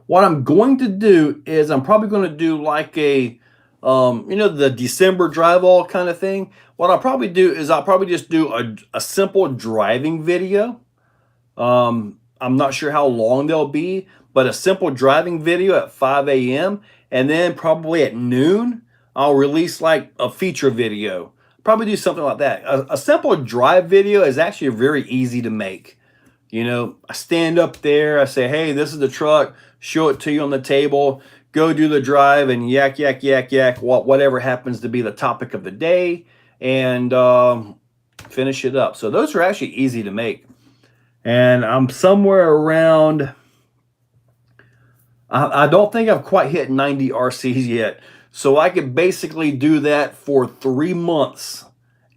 what I'm going to do is I'm probably going to do like a, the December drive all kind of thing. What I'll probably do is I'll probably just do a simple driving video. I'm not sure how long they'll be, but a simple driving video at 5 a.m. And then probably at noon, I'll release like a feature video. Probably do something like that. A simple drive video is actually very easy to make. I stand up there, I say, hey, this is the truck, show it to you on the table, go do the drive and yak, whatever happens to be the topic of the day, and finish it up. So those are actually easy to make. And I'm somewhere around, I don't think I've quite hit 90 RCs yet. So I could basically do that for 3 months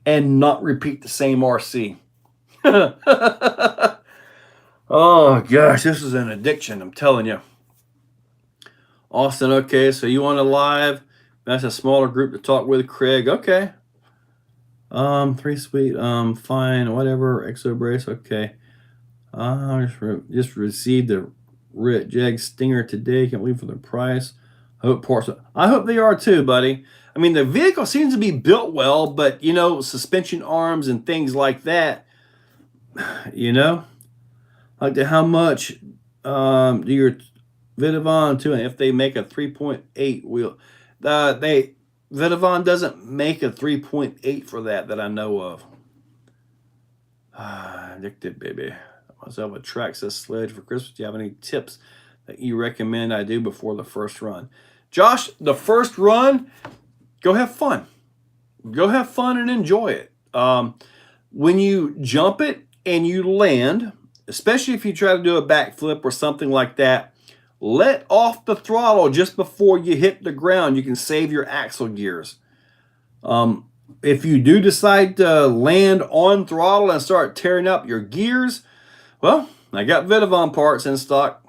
and not repeat the same RC. Oh gosh, this is an addiction, I'm telling you. Austin, okay, so you want a live? That's a smaller group to talk with, Craig. Okay. 3 sweet, fine, whatever. Exo brace, okay. Just received the Jag Stinger today. Can't believe for the price. Hope parts. I hope they are too, buddy. I mean, the vehicle seems to be built well, but suspension arms and things like that. Like how much do your Vidavon too? And if they make a 3.8 wheel, Vidavon doesn't make a 3.8 for that I know of. Addicted, baby. Myself a Traxxas sledge for Christmas. Do you have any tips that you recommend I do before the first run? Josh, the first run, go have fun. Go have fun and enjoy it. When you jump it and you land, especially if you try to do a backflip or something like that, let off the throttle just before you hit the ground. You can save your axle gears. If you do decide to land on throttle and start tearing up your gears, well, I got Vidavon parts in stock.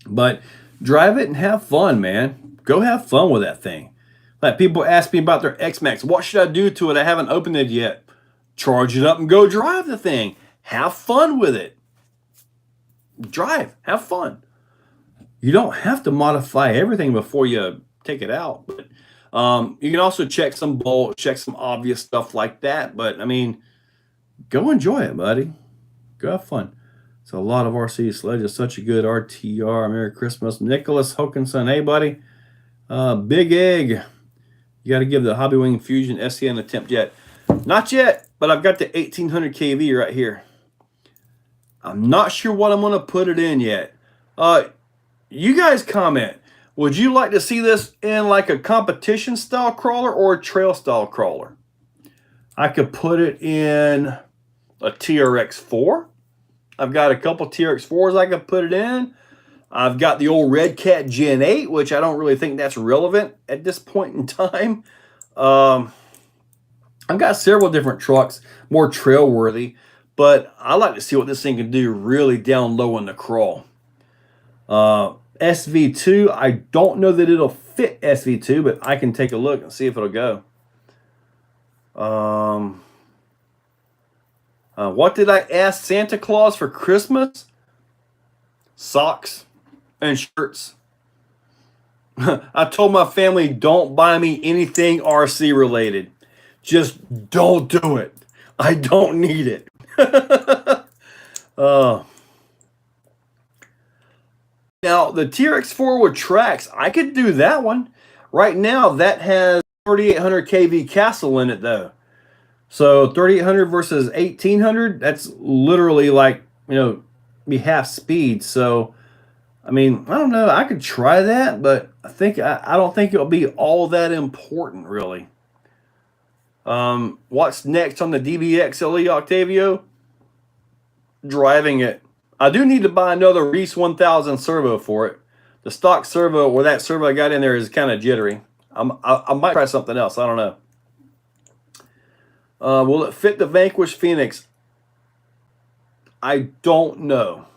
But drive it and have fun, man. Go have fun with that thing. Like people ask me about their X-Max. What should I do to it? I haven't opened it yet. Charge it up and go drive the thing. Have fun with it. Drive. Have fun. You don't have to modify everything before you take it out. But you can also check some bolts, check some obvious stuff like that. But, I mean, go enjoy it, buddy. Go have fun. It's a lot of RC sledges. Such a good RTR. Merry Christmas. Nicholas Hokinson. Hey, buddy. Big Egg. You got to give the Hobby Wing Fusion SC an attempt yet. Not yet, but I've got the 1800 kV right here. I'm not sure what I'm going to put it in yet. You guys comment. Would you like to see this in like a competition style crawler or a trail style crawler? I could put it in a TRX4. I've got a couple TRX4s I could put it in. I've got the old Red Cat Gen 8, which I don't really think that's relevant at this point in time. I've got several different trucks, more trail worthy, but I like to see what this thing can do really down low in the crawl. SV2, I don't know that it'll fit SV2, but I can take a look and see if it'll go. What did I ask Santa Claus for Christmas? Socks and shirts. I told my family, don't buy me anything RC related. Just don't do it. I don't need it. Now, the TRX4 with Traxxas, I could do that one. Right now, that has 3,800 kV castle in it, though. So 3,800 versus 1,800, that's literally like, you know, be half speed. So, I mean, I don't know. I could try that, but I don't think it'll be all that important, really. What's next on the DBXLE Octavio? Driving it. I do need to buy another Reese 1000 servo for it. The stock servo, or that servo I got in there, is kind of jittery. I might try something else. I don't know. Will it fit the Vanquish Phoenix? I don't know.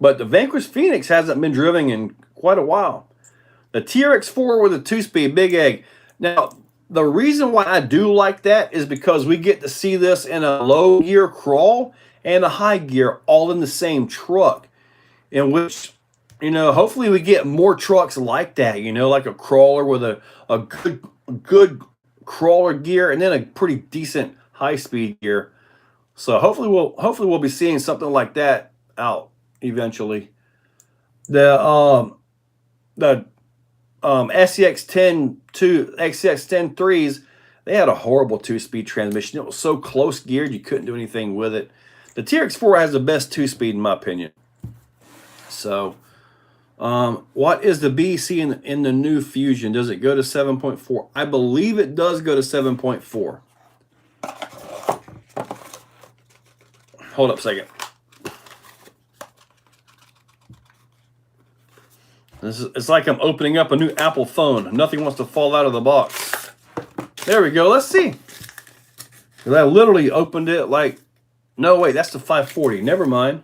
But the Vanquish Phoenix hasn't been driven in quite a while. The TRX4 with a 2-speed, big egg. Now, the reason why I do like that is because we get to see this in a low gear crawl and a high gear all in the same truck, in which, you know, hopefully we get more trucks like that, you know, like a crawler with a good crawler gear and then a pretty decent high-speed gear. So hopefully we'll be seeing something like that out eventually. The XCX10 3s, they had a horrible 2-speed transmission. It was so close geared you couldn't do anything with it. The TRX4 has the best 2-speed in my opinion. So, what is the BC in the new Fusion? Does it go to 7.4? I believe it does go to 7.4. Hold up a second. It's like I'm opening up a new Apple phone. Nothing wants to fall out of the box. There we go. Let's see. Because I literally opened it like, no, wait, that's the 540. Never mind.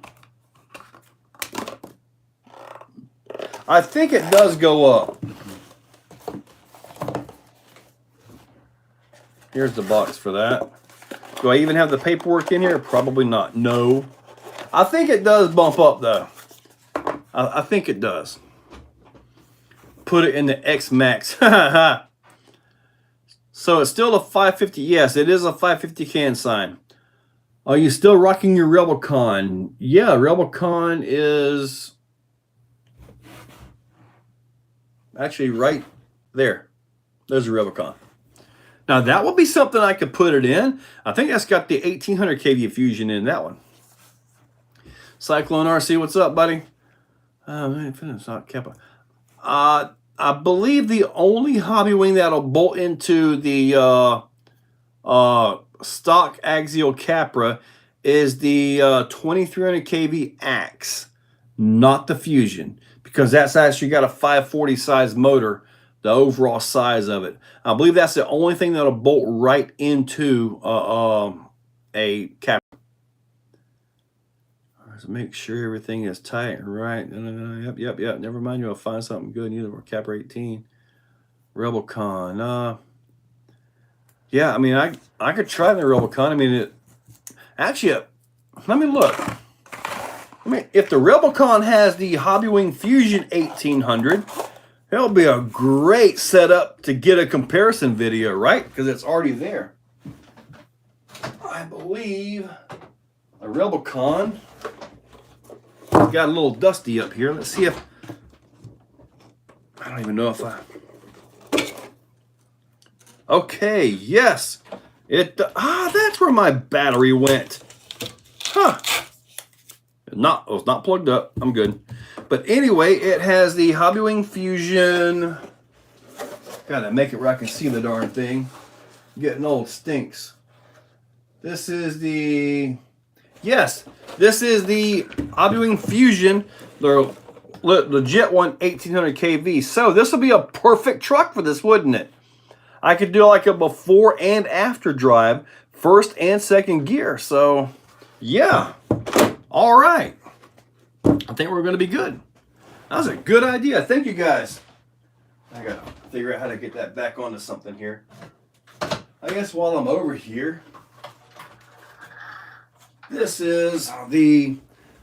I think it does go up. Here's the box for that. Do I even have the paperwork in here? Probably not. No. I think it does bump up, though. I think it does. Put it in the X Max. So it's still a 550. Yes, it is a 550 can sign. Are you still rocking your Rebelcon? Yeah, Rebelcon is actually right there. There's a Rebelcon. Now that would be something I could put it in. I think that's got the 1,800 kV Fusion in that one. Cyclone RC, what's up, buddy? Kappa. I believe the only hobby wing that'll bolt into the stock axial Capra is the 2300 kV Axe, not the Fusion, because that's actually got a 540 size motor, the overall size of it. I believe that's the only thing that'll bolt right into a Capra. So make sure everything is tight and right. Yep. Never mind, you'll find something good. Either or Capra 18, Rebelcon. Yeah, I mean, I could try the Rebelcon. I mean, let me look. I mean, if the Rebelcon has the Hobbywing Fusion 1800, it'll be a great setup to get a comparison video, right? Because it's already there. I believe a Rebelcon got a little dusty up here. Let's see if I don't even know if okay, yes. That's where my battery went. Huh. It was not plugged up. I'm good. But anyway, it has the Hobbywing Fusion. Gotta make it where I can see the darn thing. Getting old stinks. This is the Hobbywing Fusion, the legit one, 1,800 kV. So this will be a perfect truck for this, wouldn't it? I could do like a before and after drive, first and second gear. So yeah, all right. I think we're going to be good. That was a good idea. Thank you guys. I got to figure out how to get that back onto something here. I guess while I'm over here, this is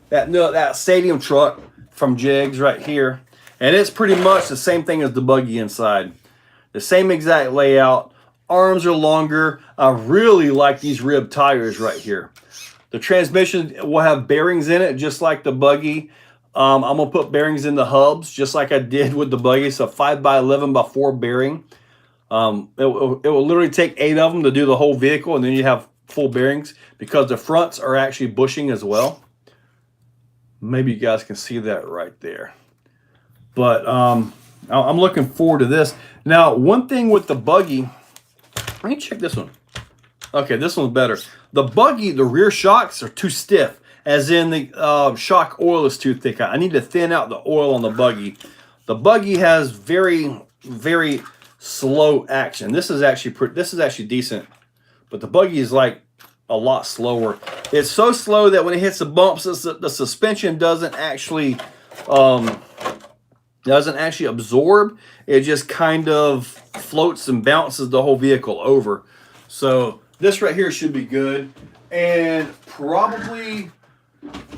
that stadium truck from Jigs right here. And it's pretty much the same thing as the buggy inside. The same exact layout. Arms are longer. I really like these rib tires right here. The transmission will have bearings in it just like the buggy. I'm gonna put bearings in the hubs just like I did with the buggy. It's a 5x11x4 bearing. It will literally take 8 of them to do the whole vehicle, and then you have full bearings because the fronts are actually bushing as well. Maybe you guys can see that right there. But I'm looking forward to this. Now, one thing with the buggy, let me check this one. Okay, this one's better. The buggy, the rear shocks are too stiff, as in the shock oil is too thick. I need to thin out the oil on the buggy. The buggy has very, very slow action. This is actually decent, but the buggy is like a lot slower. It's so slow that when it hits the bumps, the suspension doesn't actually absorb. It just kind of floats and bounces the whole vehicle over. So this right here should be good, and probably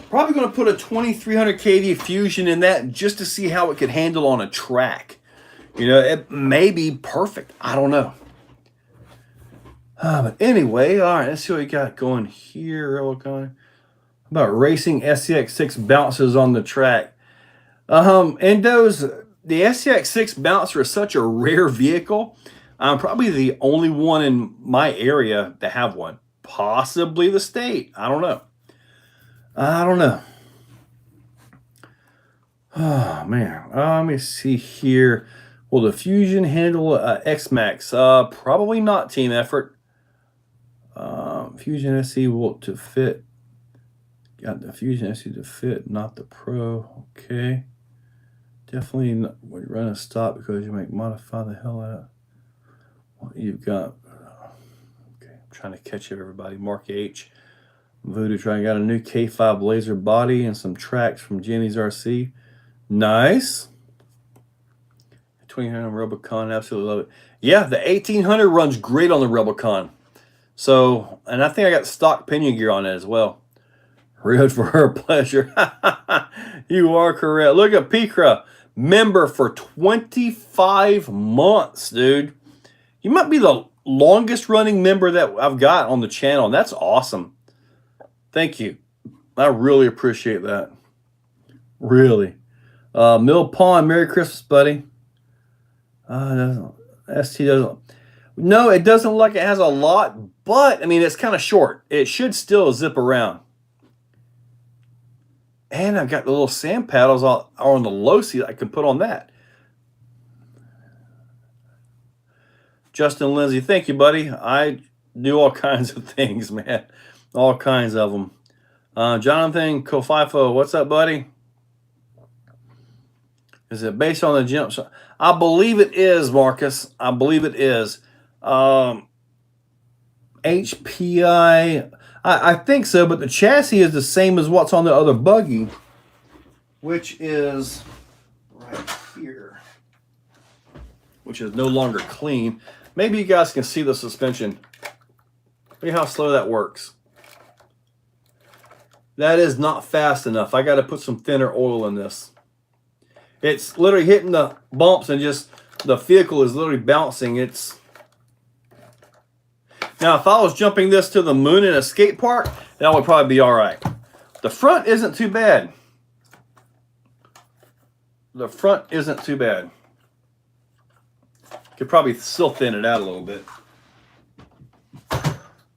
going to put a 2300 kV Fusion in that just to see how it could handle on a track. You know, it may be perfect. I don't know. But anyway, all right, let's see what we got going here. About racing SCX6 bounces on the track. And the SCX6 bouncer is such a rare vehicle. I'm probably the only one in my area to have one. Possibly the state. I don't know. Oh, man. Let me see here. Will the Fusion handle X-Max? Probably not, team effort. Fusion SE will to fit. Got the Fusion SE to fit, not the Pro. Okay. Definitely not, we run a stop because you might modify the hell out of what you've got. Okay, I'm trying to catch up, everybody. Mark H. Voodoo trying. Got a new K5 laser body and some tracks from Jenny's RC. Nice. 2000 Rebelcon, absolutely love it. Yeah, the 1800 runs great on the Rebelcon. So, and I think I got stock pinion gear on it as well. Rode for her pleasure. You are correct. Look at Pikra, member for 25 months, dude. You might be the longest running member that I've got on the channel, and that's awesome. Thank you. I really appreciate that. Really. Mill Pond, Merry Christmas, buddy. ST doesn't. No, it doesn't look like it has a lot, but I mean, it's kind of short. It should still zip around. And I've got the little sand paddles on the low seat. I can put on that. Justin Lindsay, thank you, buddy. I do all kinds of things, man. All kinds of them. Jonathan Kofifo, what's up, buddy? Is it based on the jump shot? I believe it is, Marcus. I believe it is. HPI, I think so, but the chassis is the same as what's on the other buggy, which is right here, which is no longer clean. Maybe you guys can see the suspension. Look at how slow that works. That is not fast enough. I got to put some thinner oil in this. It's literally hitting the bumps and just the vehicle is literally bouncing. Now, if I was jumping this to the moon in a skate park, that would probably be all right. The front isn't too bad. The front isn't too bad. Could probably still thin it out a little bit. So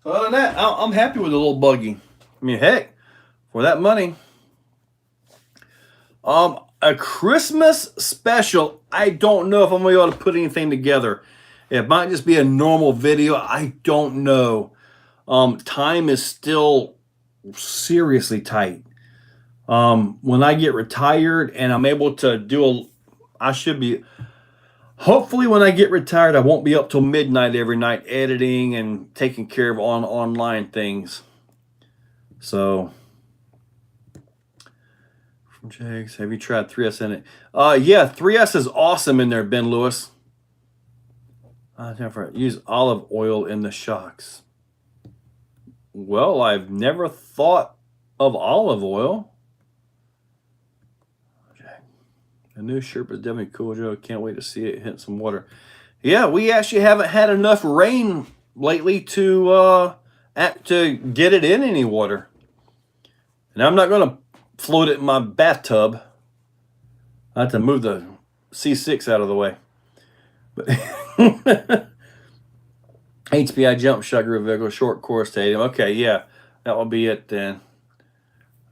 other than that, I'm happy with the little buggy. I mean, heck, for that money. A Christmas special. I don't know if I'm going to be able to put anything together. It might just be a normal video. I don't know. Time is still seriously tight. When I get retired and I'm able to hopefully when I get retired, I won't be up till midnight every night editing and taking care of online things. So, from Jags, have you tried 3S in it? Yeah, 3S is awesome in there, Ben Lewis. Use olive oil in the shocks. Well, I've never thought of olive oil. Okay. The new Sherpa is definitely cool, Joe. Can't wait to see it hit some water. Yeah, we actually haven't had enough rain lately to get it in any water. And I'm not going to float it in my bathtub. I have to move the C6 out of the way. But HPI jump shot vehicle, short course stadium. Okay, yeah, that will be it then.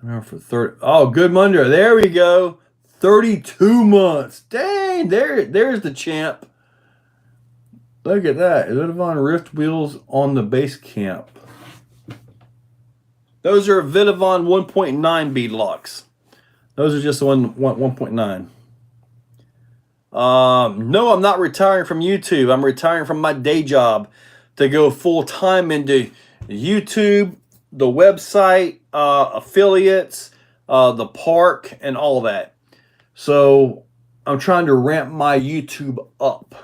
Remember for 30. Oh, good Monday. There we go. 32 months. Dang, there's the champ. Look at that. Vidavon Rift wheels on the base camp. Those are Vidavon 1.9 bead locks. Those are just 1.9. No, I'm not retiring from YouTube. I'm retiring from my day job to go full time into YouTube, the website, affiliates, the park, and all that. So I'm trying to ramp my YouTube up.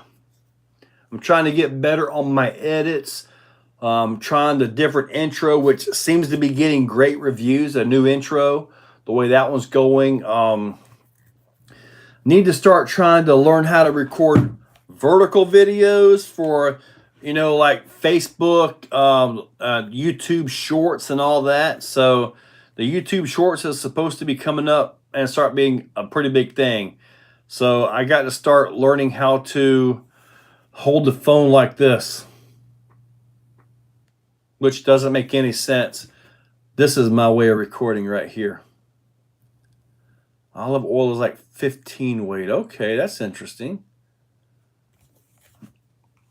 I'm trying to get better on my edits. Trying the different intro, which seems to be getting great reviews. A new intro, the way that one's going. Need to start trying to learn how to record vertical videos for, like Facebook, YouTube Shorts and all that. So the YouTube Shorts is supposed to be coming up and start being a pretty big thing. So I got to start learning how to hold the phone like this, which doesn't make any sense. This is my way of recording right here. Olive oil is like 15 weight. Okay, that's interesting.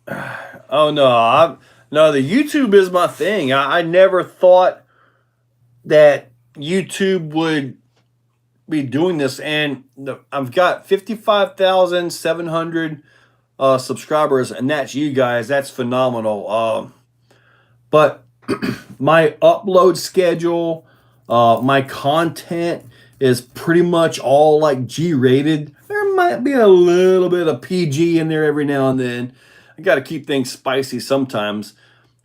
Oh no, no, the YouTube is my thing. I never thought that YouTube would be doing this, and I've got 55,700 subscribers, and that's you guys. That's phenomenal. But my upload schedule, my content is pretty much all like G-rated. There might be a little bit of PG in there every now and then. I got to keep things spicy sometimes.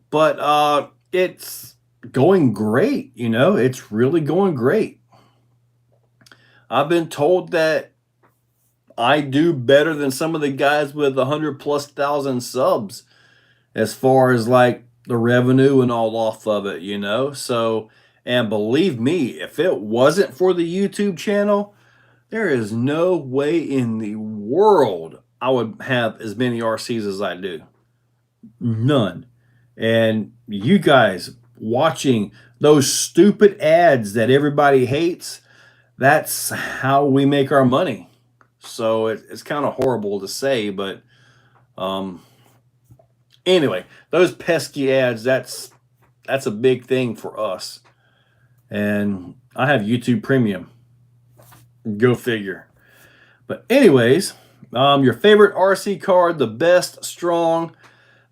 But it's going great, It's really going great. I've been told that I do better than some of the guys with 100,000+ subs as far as like the revenue and all off of it, So, and believe me, if it wasn't for the YouTube channel, there is no way in the world I would have as many RCs as I do. None. And you guys watching those stupid ads that everybody hates, that's how we make our money. So it's kind of horrible to say, but anyway, those pesky ads, that's a big thing for us. And I have YouTube Premium. Go figure. But anyways, your favorite RC card, the best strong.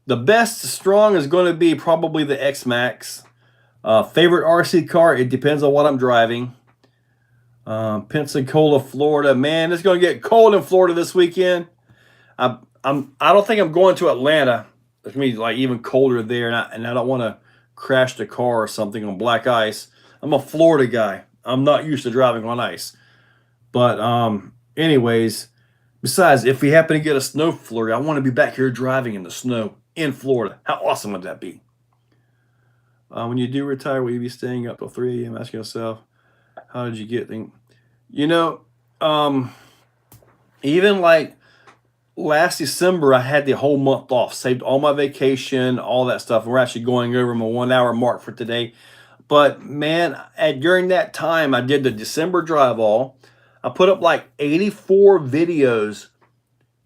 The best strong is going to be probably the X-Max. Favorite RC car, it depends on what I'm driving. Pensacola, Florida. Man, it's going to get cold in Florida this weekend. I don't think I'm going to Atlanta. It's going to be like even colder there, and I don't want to crash the car or something on black ice. I'm a Florida guy. I'm not used to driving on ice. But anyways, besides, if we happen to get a snow flurry, I want to be back here driving in the snow in Florida. How awesome would that be? When you do retire, will you be staying up till 3 a.m.? Ask yourself, how did you get things? Even like last December, I had the whole month off, saved all my vacation, all that stuff. We're actually going over my 1 hour mark for today. But man, during that time, I did the December drive all. I put up like 84 videos,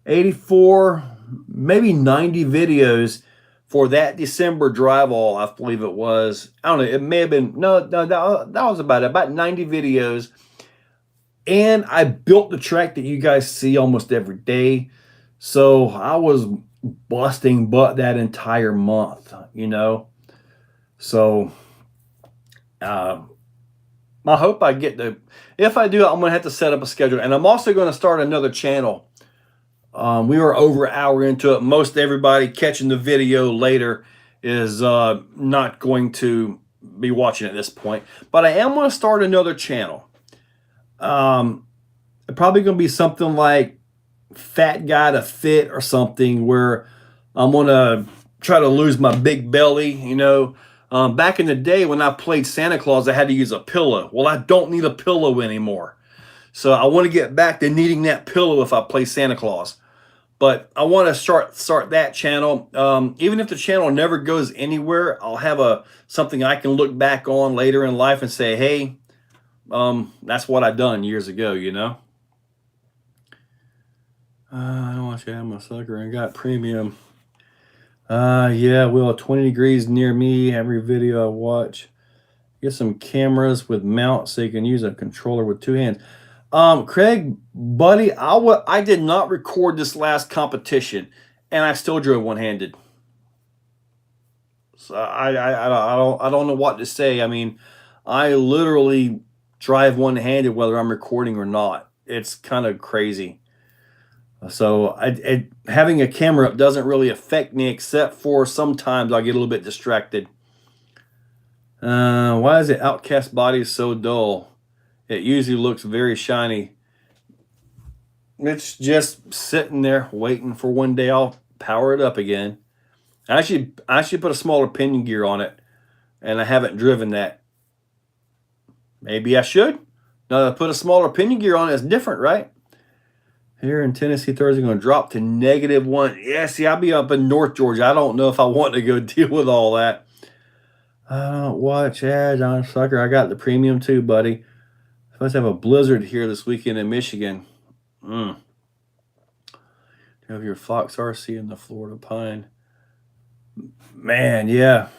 84, maybe 90 videos for that December drive all, I believe it was. I don't know, it may have been, no, that was about 90 videos. And I built the track that you guys see almost every day. So I was busting butt that entire month, So I hope I get to, if I do, I'm going to have to set up a schedule. And I'm also going to start another channel. We were over an hour into it. Most everybody catching the video later is not going to be watching at this point. But I am going to start another channel. Probably going to be something like Fat Guy to Fit or something, where I'm going to try to lose my big belly, Back in the day when I played Santa Claus, I had to use a pillow. Well, I don't need a pillow anymore. So I want to get back to needing that pillow if I play Santa Claus. But I want to start that channel. Even if the channel never goes anywhere, I'll have something I can look back on later in life and say, hey, that's what I done years ago, you know. I don't want you to have my sucker. I got premium. Yeah, well, 20 degrees near me every video I watch. Get some cameras with mounts so you can use a controller with two hands. Craig, buddy, I did not record this last competition, and I still drove one-handed. So I don't know what to say. I mean, I literally drive one-handed whether I'm recording or not. It's kind of crazy. So having a camera up doesn't really affect me, except for sometimes I get a little bit distracted. Why is the Outcast body so dull? It usually looks very shiny. It's just sitting there waiting for one day I'll power it up again. I actually put a smaller pinion gear on it, and I haven't driven that. Maybe I should. Now that I put a smaller pinion gear on it, it's different, right? Here in Tennessee, Thursday going to drop to -1. Yeah, see, I'll be up in North Georgia. I don't know if I want to go deal with all that. Watch ads on sucker. I got the premium too, buddy. Supposed to have a blizzard here this weekend in Michigan. You have your Fox RC in the Florida Pine. Man, yeah.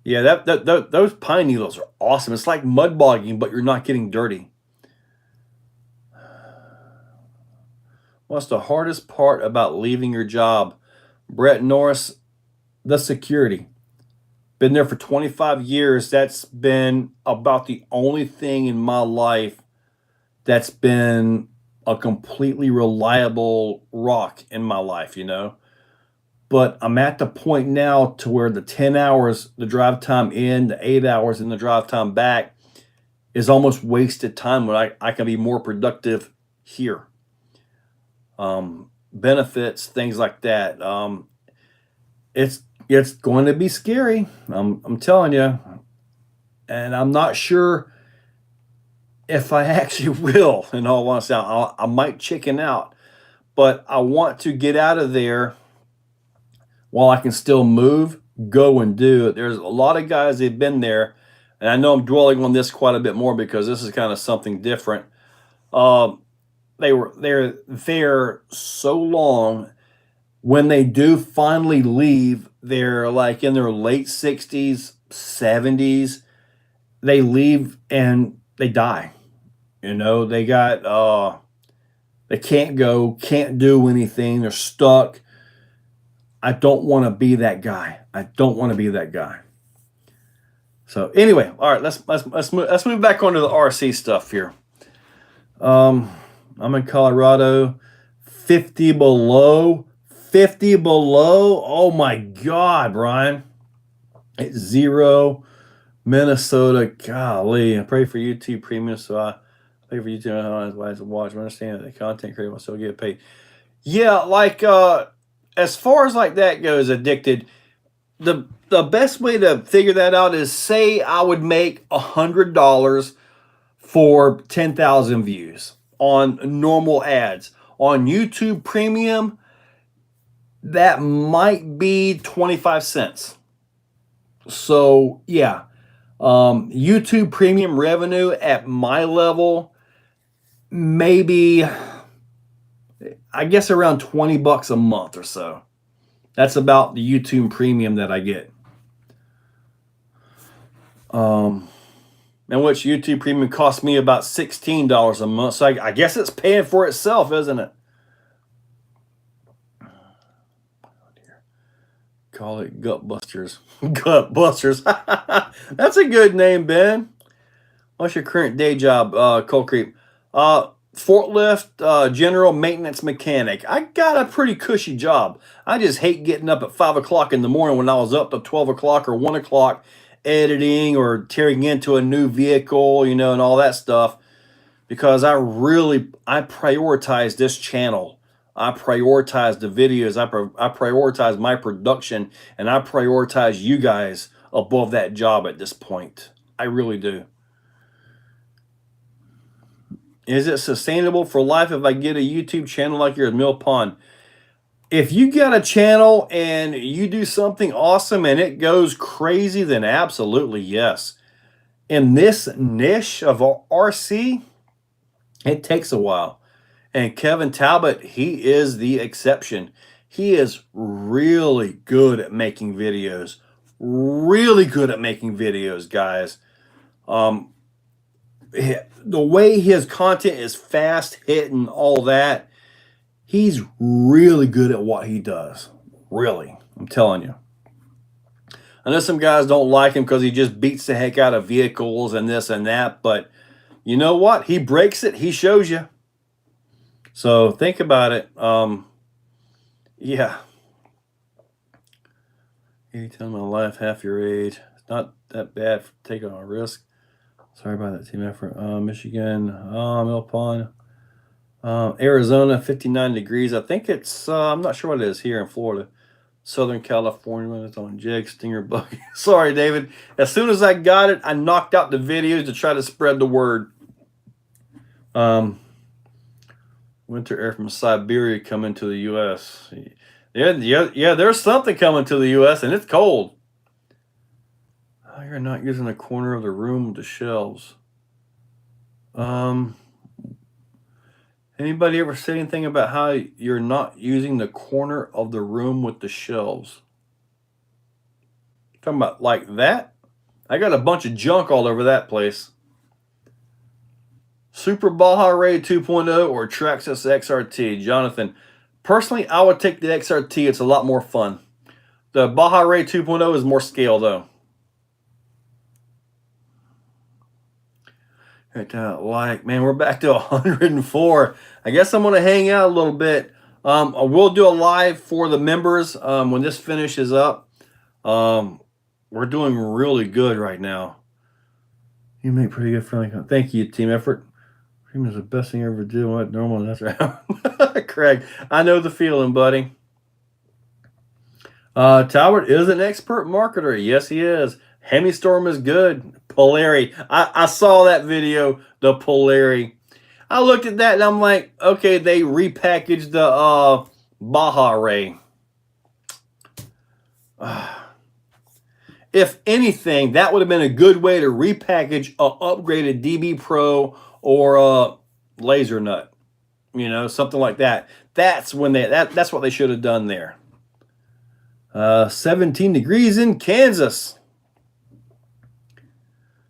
Yeah, those pine needles are awesome. It's like mud bogging, but you're not getting dirty. What's the hardest part about leaving your job? Brett Norris, the security. Been there for 25 years. That's been about the only thing in my life that's been a completely reliable rock in my life, you know. But I'm at the point now to where the 10 hours, the drive time in, the 8 hours in the drive time back is almost wasted time when I can be more productive here. Benefits, things like that. It's going to be scary. I'm telling you. And I'm not sure if I actually will, in all honesty. I might chicken out, but I want to get out of there while I can still move, go and do it. There's a lot of guys that have been there, and I know I'm dwelling on this quite a bit more because this is kind of something different. They're there so long. When they do finally leave, they're like in their late 60s, 70s. They leave and they die. You know, they can't go, can't do anything. They're stuck. I don't want to be that guy. I don't want to be that guy. So anyway, all right, let's move back onto the RC stuff here. I'm in Colorado, 50 below. 50 below. Oh my God, Brian. It's 0. Minnesota. Golly. I pray for YouTube Premium, so I pray for YouTube. I don't to watch. I understand that the content creator will still get paid. Yeah, like as far as like that goes, Addicted, the best way to figure that out is, say I would make $100 for 10,000 views on normal ads. On YouTube Premium, that might be 25 cents. So yeah, YouTube Premium revenue at my level, maybe, I guess around $20 a month or so. That's about the YouTube Premium that I get. And which YouTube Premium costs me about $16 a month. So I guess it's paying for itself, isn't it? Call it Gut Busters. Gut Busters. That's a good name, Ben. What's your current day job, Cold Creep? Forklift general maintenance mechanic. I got a pretty cushy job. I just hate getting up at 5 o'clock in the morning when I was up at 12 o'clock or 1 o'clock editing or tearing into a new vehicle, you know, and all that stuff, because I prioritize this channel. I prioritize the videos. I prioritize my production, and I prioritize you guys above that job at this point. I really do. Is it sustainable for life if I get a YouTube channel like yours, Mill Pond? If you got a channel and you do something awesome and it goes crazy, then absolutely yes. In this niche of RC, it takes a while. And Kevin Talbot, he is the exception. He is really good at making videos. Really good at making videos, guys. The way his content is fast hitting, all that, he's really good at what he does. Really, I'm telling you. I know some guys don't like him because he just beats the heck out of vehicles and this and that, but you know what? He breaks it. He shows you. So think about it. Yeah. You tell my life half your age. It's not that bad for taking a risk. Sorry about that team effort. Michigan, Mill Pond, Arizona, 59 degrees. I think it's, I'm not sure what it is here in Florida. Southern California, it's on jig, stinger bug. Sorry, David. As soon as I got it, I knocked out the videos to try to spread the word. Winter air from Siberia coming to the U.S. Yeah, there's something coming to the U.S. and it's cold. Oh, you're not using the corner of the room with the shelves. Anybody ever say anything about how you're not using the corner of the room with the shelves? Talking about like that? I got a bunch of junk all over that place. Super Baja Ray 2.0 or Traxxas XRT? Jonathan, personally, I would take the XRT. It's a lot more fun. The Baja Ray 2.0 is more scale, though. Like, man, we're back to 104. I guess I'm going to hang out a little bit. I will do a live for the members when this finishes up. We're doing really good right now. You make pretty good friendly content. Thank you, team effort. Cream is the best thing I ever did. What normal? That's right. Craig, I know the feeling, buddy. Talbot is an expert marketer. Yes, he is. Hemistorm is good. Polari. I saw that video, the Polari. I looked at that and I'm like, okay, they repackaged the Baja Ray. If anything, that would have been a good way to repackage a upgraded DB Pro or a laser nut. You know, something like that. That's when that's what they should have done there. 17 degrees in Kansas.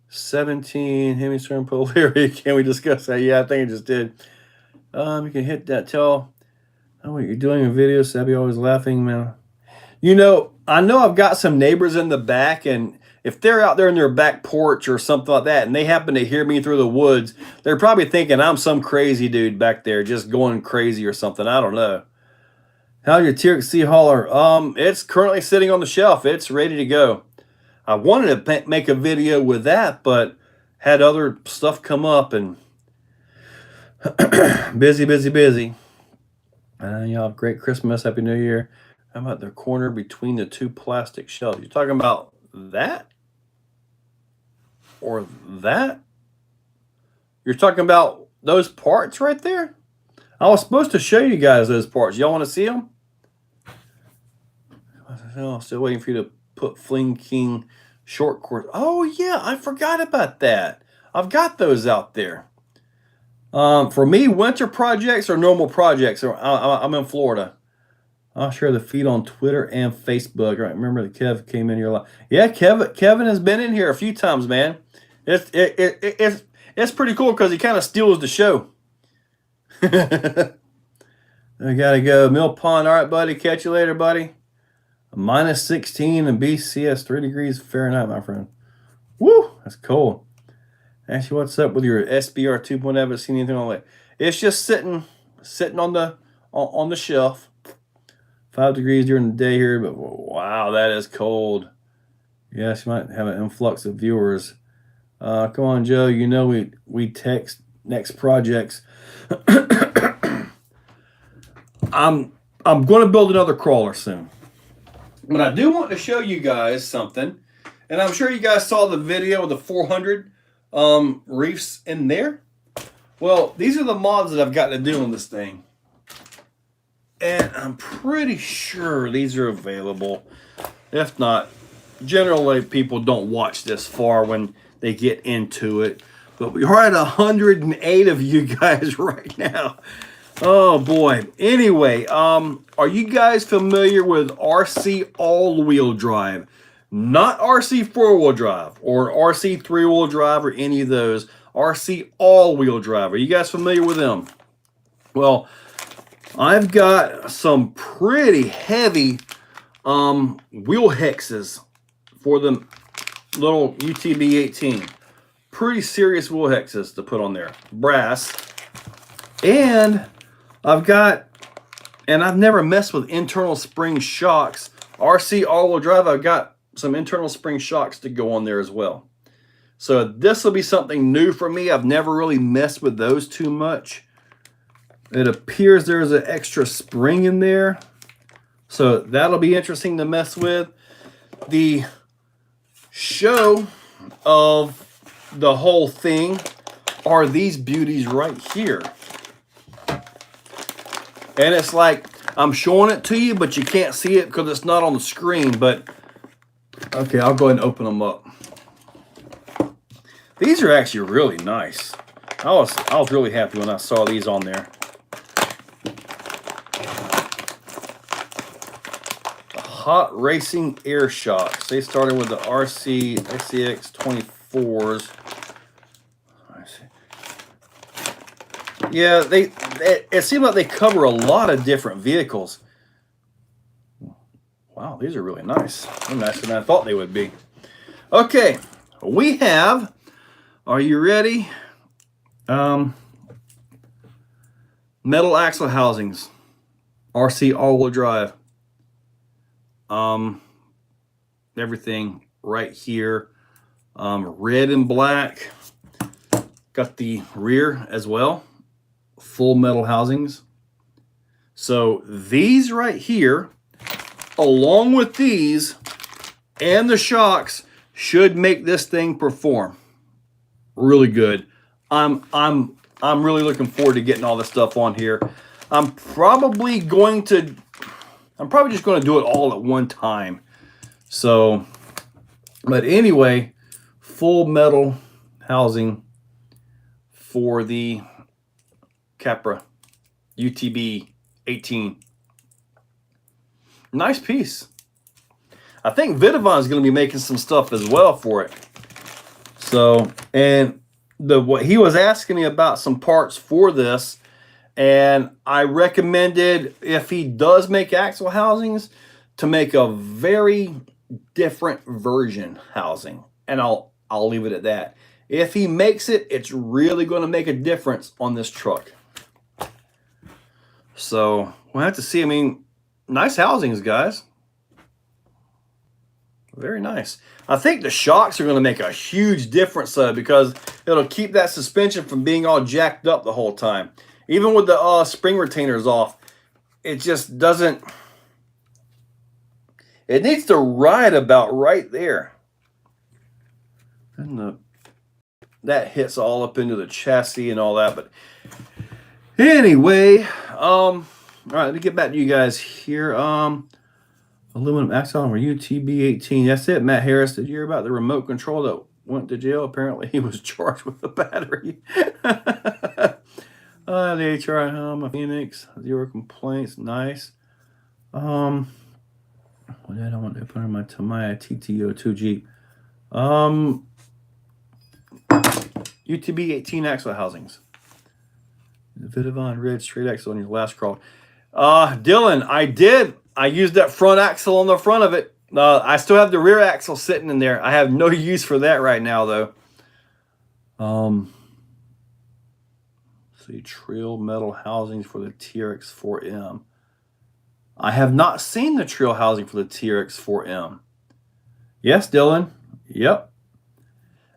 17 Hemistorm Polari. Can we discuss that? Yeah, I think I just did. You can hit that. Tell what you're doing in videos. Sabby always laughing, man. You know I've got some neighbors in the back, and if they're out there in their back porch or something like that, and they happen to hear me through the woods, they're probably thinking I'm some crazy dude back there just going crazy or something. I don't know. How's your TRC hauler? It's currently sitting on the shelf. It's ready to go. I wanted to make a video with that, but had other stuff come up and busy. Y'all have a great Christmas. Happy New Year. How about the corner between the two plastic shelves? You're talking about that? Or that? You're talking about those parts right there? I was supposed to show you guys those parts. Y'all want to see them? I'm still waiting for you to put Fling King short cord. Oh, yeah, I forgot about that. I've got those out there. For me, winter projects or normal projects. I'm in Florida. I'll share the feed on Twitter and Facebook. Right, remember that Kev came in here a lot. Yeah, Kevin has been in here a few times, man. It's pretty cool because he kind of steals the show. I gotta go. Mill Pond. All right, buddy. Catch you later, buddy. -16 in BCS, 3 degrees Fahrenheit, my friend. Woo, that's cold. Actually, what's up with your SBR 2.0? Haven't seen anything on it. It's just sitting on the shelf. 5 degrees during the day here, but wow, that is cold. Yes, you might have an influx of viewers. Come on, Joe. You know we text next projects. I'm going to build another crawler soon, but I do want to show you guys something, and I'm sure you guys saw the video of the 400 reefs in there. Well, these are the mods that I've got to do on this thing. And I'm pretty sure these are available. If not, generally people don't watch this far when they get into it. But we are at 108 of you guys right now. Oh boy. Anyway, are you guys familiar with RC all-wheel drive? Not RC four-wheel drive or RC three-wheel drive or any of those. RC all-wheel drive. Are you guys familiar with them? Well, I've got some pretty heavy wheel hexes for the little UTB 18. Pretty serious wheel hexes to put on there. Brass. And I've never messed with internal spring shocks. RC all-wheel drive, I've got some internal spring shocks to go on there as well. So this will be something new for me. I've never really messed with those too much. It appears there's an extra spring in there. So that'll be interesting to mess with. The show of the whole thing are these beauties right here. And it's like, I'm showing it to you, but you can't see it because it's not on the screen. But, okay, I'll go ahead and open them up. These are actually really nice. I was really happy when I saw these on there. Hot Racing Air Shocks. They started with the RC SCX 24s. Yeah, it seems like they cover a lot of different vehicles. Wow, these are really nice. They're nicer than I thought they would be. Okay, we have, are you ready? Metal axle housings. RC all-wheel drive. Everything right here. Red and black. Got the rear as well. Full metal housings. So these right here, along with these and the shocks, should make this thing perform really good. I'm really looking forward to getting all this stuff on here. I'm probably just going to do it all at one time. So, but anyway, full metal housing for the Capra UTB 18. Nice piece. I think Vidavon is going to be making some stuff as well for it. So, and what he was asking me about some parts for this, and I recommended, if he does make axle housings, to make a very different version housing, and I'll leave it at that. If he makes it, it's really going to make a difference on this truck. So we'll have to see. I mean, nice housings, guys. Very nice. I think the shocks are going to make a huge difference because it'll keep that suspension from being all jacked up the whole time. Even with the spring retainers off, it just doesn't... It needs to ride about right there. And that hits all up into the chassis and all that. But anyway, all right, let me get back to you guys here. Aluminum axle for UTB 18. That's it, Matt Harris. Did you hear about the remote control that went to jail? Apparently, he was charged with a battery. The HR Phoenix, 0 complaints. Nice. What did I want to put on my Tamiya TTO2 Jeep? UTB 18 axle housings. The Vidavon red straight axle on your last crawl. Dylan, I used that front axle on the front of it. I still have the rear axle sitting in there. I have no use for that right now, though. See, trail metal housings for the TRX 4M. I have not seen the trail housing for the TRX 4M. Yes, Dylan. Yep.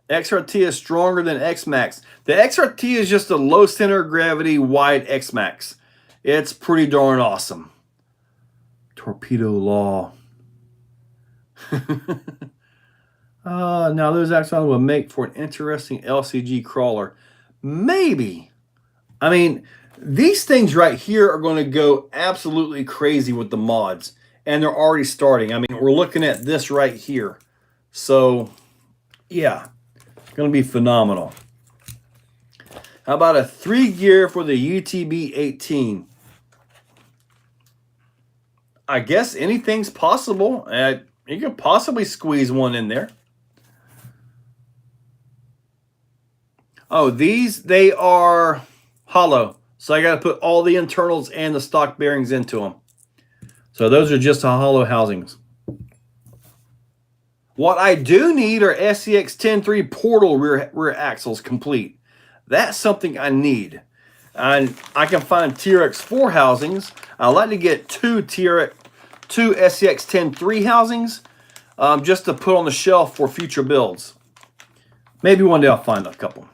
XRT is stronger than X-Max. The XRT is just a low center of gravity, wide X-Max. It's pretty darn awesome. Torpedo Law. Now those axles will make for an interesting LCG crawler. Maybe. I mean, these things right here are going to go absolutely crazy with the mods, and they're already starting. I mean, we're looking at this right here. So, yeah, going to be phenomenal. How about a 3-gear for the UTB 18? I guess anything's possible. You could possibly squeeze one in there. Oh, they are hollow. So I got to put all the internals and the stock bearings into them. So those are just hollow housings. What I do need are SCX 10.3 portal rear axles complete. That's something I need. And I can find TRX 4 housings. I like to get two SCX 10.3 housings just to put on the shelf for future builds. Maybe one day I'll find a couple.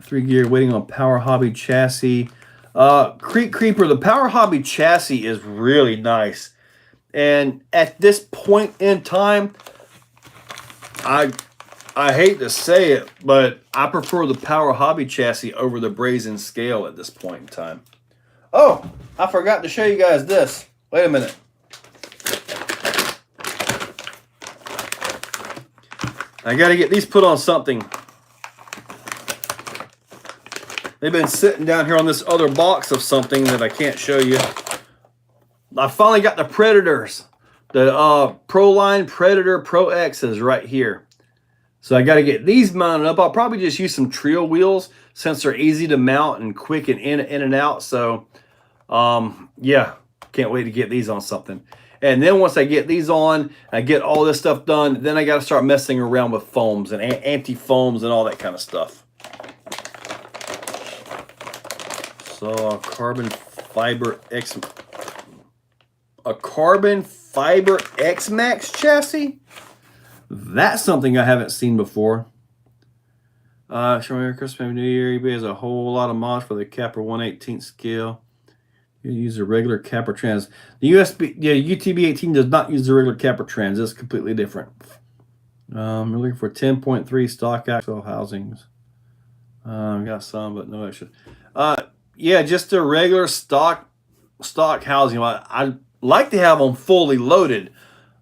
3-gear waiting on Power Hobby chassis. Creek Creeper, the Power Hobby chassis is really nice. And at this point in time, I hate to say it, but I prefer the Power Hobby chassis over the Brazen Scale at this point in time. Oh, I forgot to show you guys this. Wait a minute. I got to get these put on something. They've been sitting down here on this other box of something that I can't show you. I finally got the Predators. The Proline Predator Pro X's right here. So I got to get these mounted up. I'll probably just use some trio wheels since they're easy to mount and quick and in and out. So, yeah, can't wait to get these on something. And then once I get these on, I get all this stuff done, then I got to start messing around with foams and anti-foams and all that kind of stuff. So a carbon fiber X-Max chassis. That's something I haven't seen before. Showing Christmas New Year, eBay has a whole lot of mods for the Capra 1/18 scale. You use a regular Capra trans. The UTB 18 does not use the regular Capra trans. It's completely different. We're looking for 10.3 stock axle housings. Got some, but no extra. Yeah, just a regular stock housing. I'd like to have them fully loaded.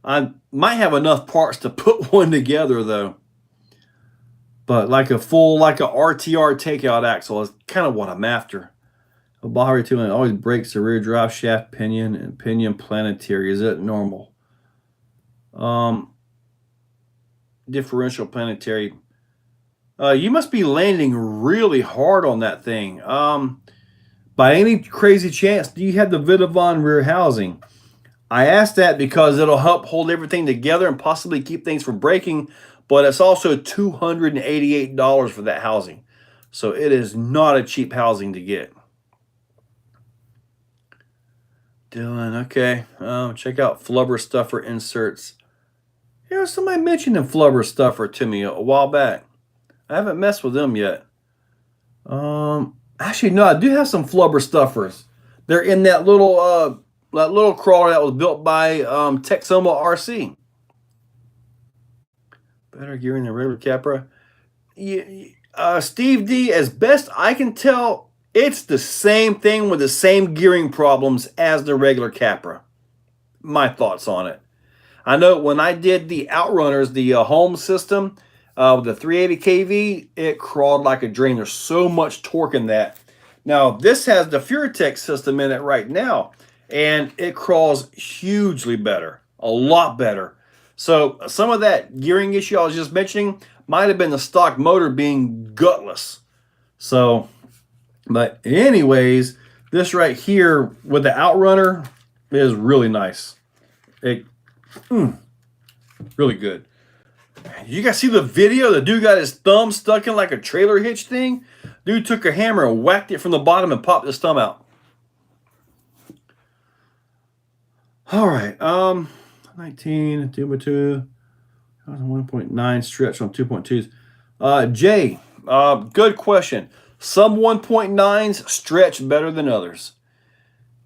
I might have enough parts to put one together though. But like a RTR takeout axle is kind of what I'm after. A Bahari 2 always breaks the rear drive shaft pinion and pinion planetary. Is it normal? Differential planetary. You must be landing really hard on that thing. By any crazy chance, do you have the Vidavon rear housing? I asked that because it'll help hold everything together and possibly keep things from breaking, but it's also $288 for that housing. So it is not a cheap housing to get. Dylan, okay. Check out Flubber Stuffer inserts. You know, somebody mentioned a Flubber Stuffer to me a while back. I haven't messed with them yet. Actually, no, I do have some Flubber Stuffers. They're in that little crawler that was built by Texoma RC. Better gearing than regular Capra. Steve D, as best I can tell, it's the same thing with the same gearing problems as the regular Capra. My thoughts on it. I know when I did the Outrunners, the home system, with the 380 kV, it crawled like a drain. There's so much torque in that. Now, this has the Furitech system in it right now, and it crawls hugely better, a lot better. So some of that gearing issue I was just mentioning might have been the stock motor being gutless. So, but anyways, this right here with the Outrunner is really nice. Really good. You guys see the video? The dude got his thumb stuck in like a trailer hitch thing. Dude took a hammer and whacked it from the bottom and popped his thumb out. All right. 19, 2x2, 1.9 stretch on 2.2s. Jay, good question. Some 1.9s stretch better than others.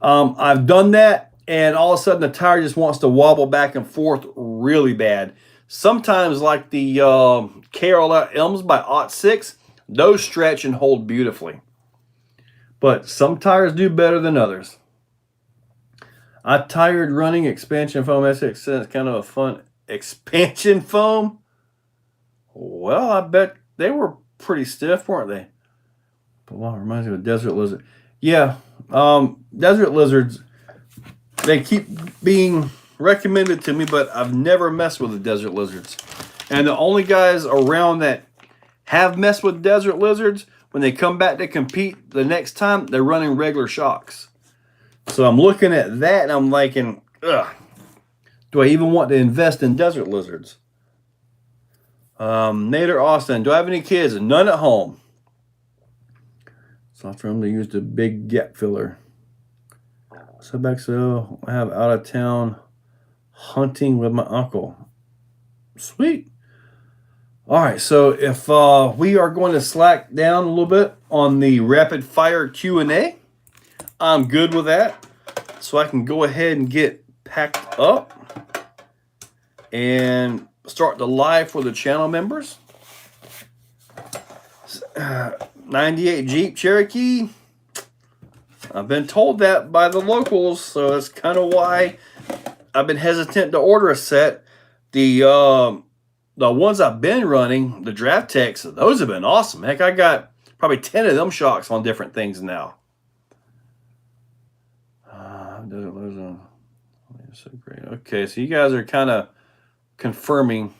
I've done that, and all of a sudden the tire just wants to wobble back and forth really bad. Sometimes, like the KRL Elms by Ot 6, those stretch and hold beautifully. But some tires do better than others. I tired running expansion foam SX. It's kind of a fun expansion foam. Well, I bet they were pretty stiff, weren't they? But wow, reminds me of a desert lizard. Yeah, desert lizards, they keep being recommended to me, but I've never messed with the desert lizards. And the only guys around that have messed with desert lizards, when they come back to compete the next time, they're running regular shocks. So I'm looking at that and I'm thinking, ugh, do I even want to invest in desert lizards? Nader Austin, do I have any kids? None at home. So for him to use the big gap filler. So I have out of town hunting with my uncle. Sweet. All right, so if we are going to slack down a little bit on the rapid fire Q&A, I'm good with that. So I can go ahead and get packed up and start the live for the channel members. 98 Jeep Cherokee. I've been told that by the locals, so that's kind of why I've been hesitant to order a set. The ones I've been running, the Draft Techs, those have been awesome. Heck, I got probably 10 of them shocks on different things now. So great. Okay, so you guys are kind of confirming.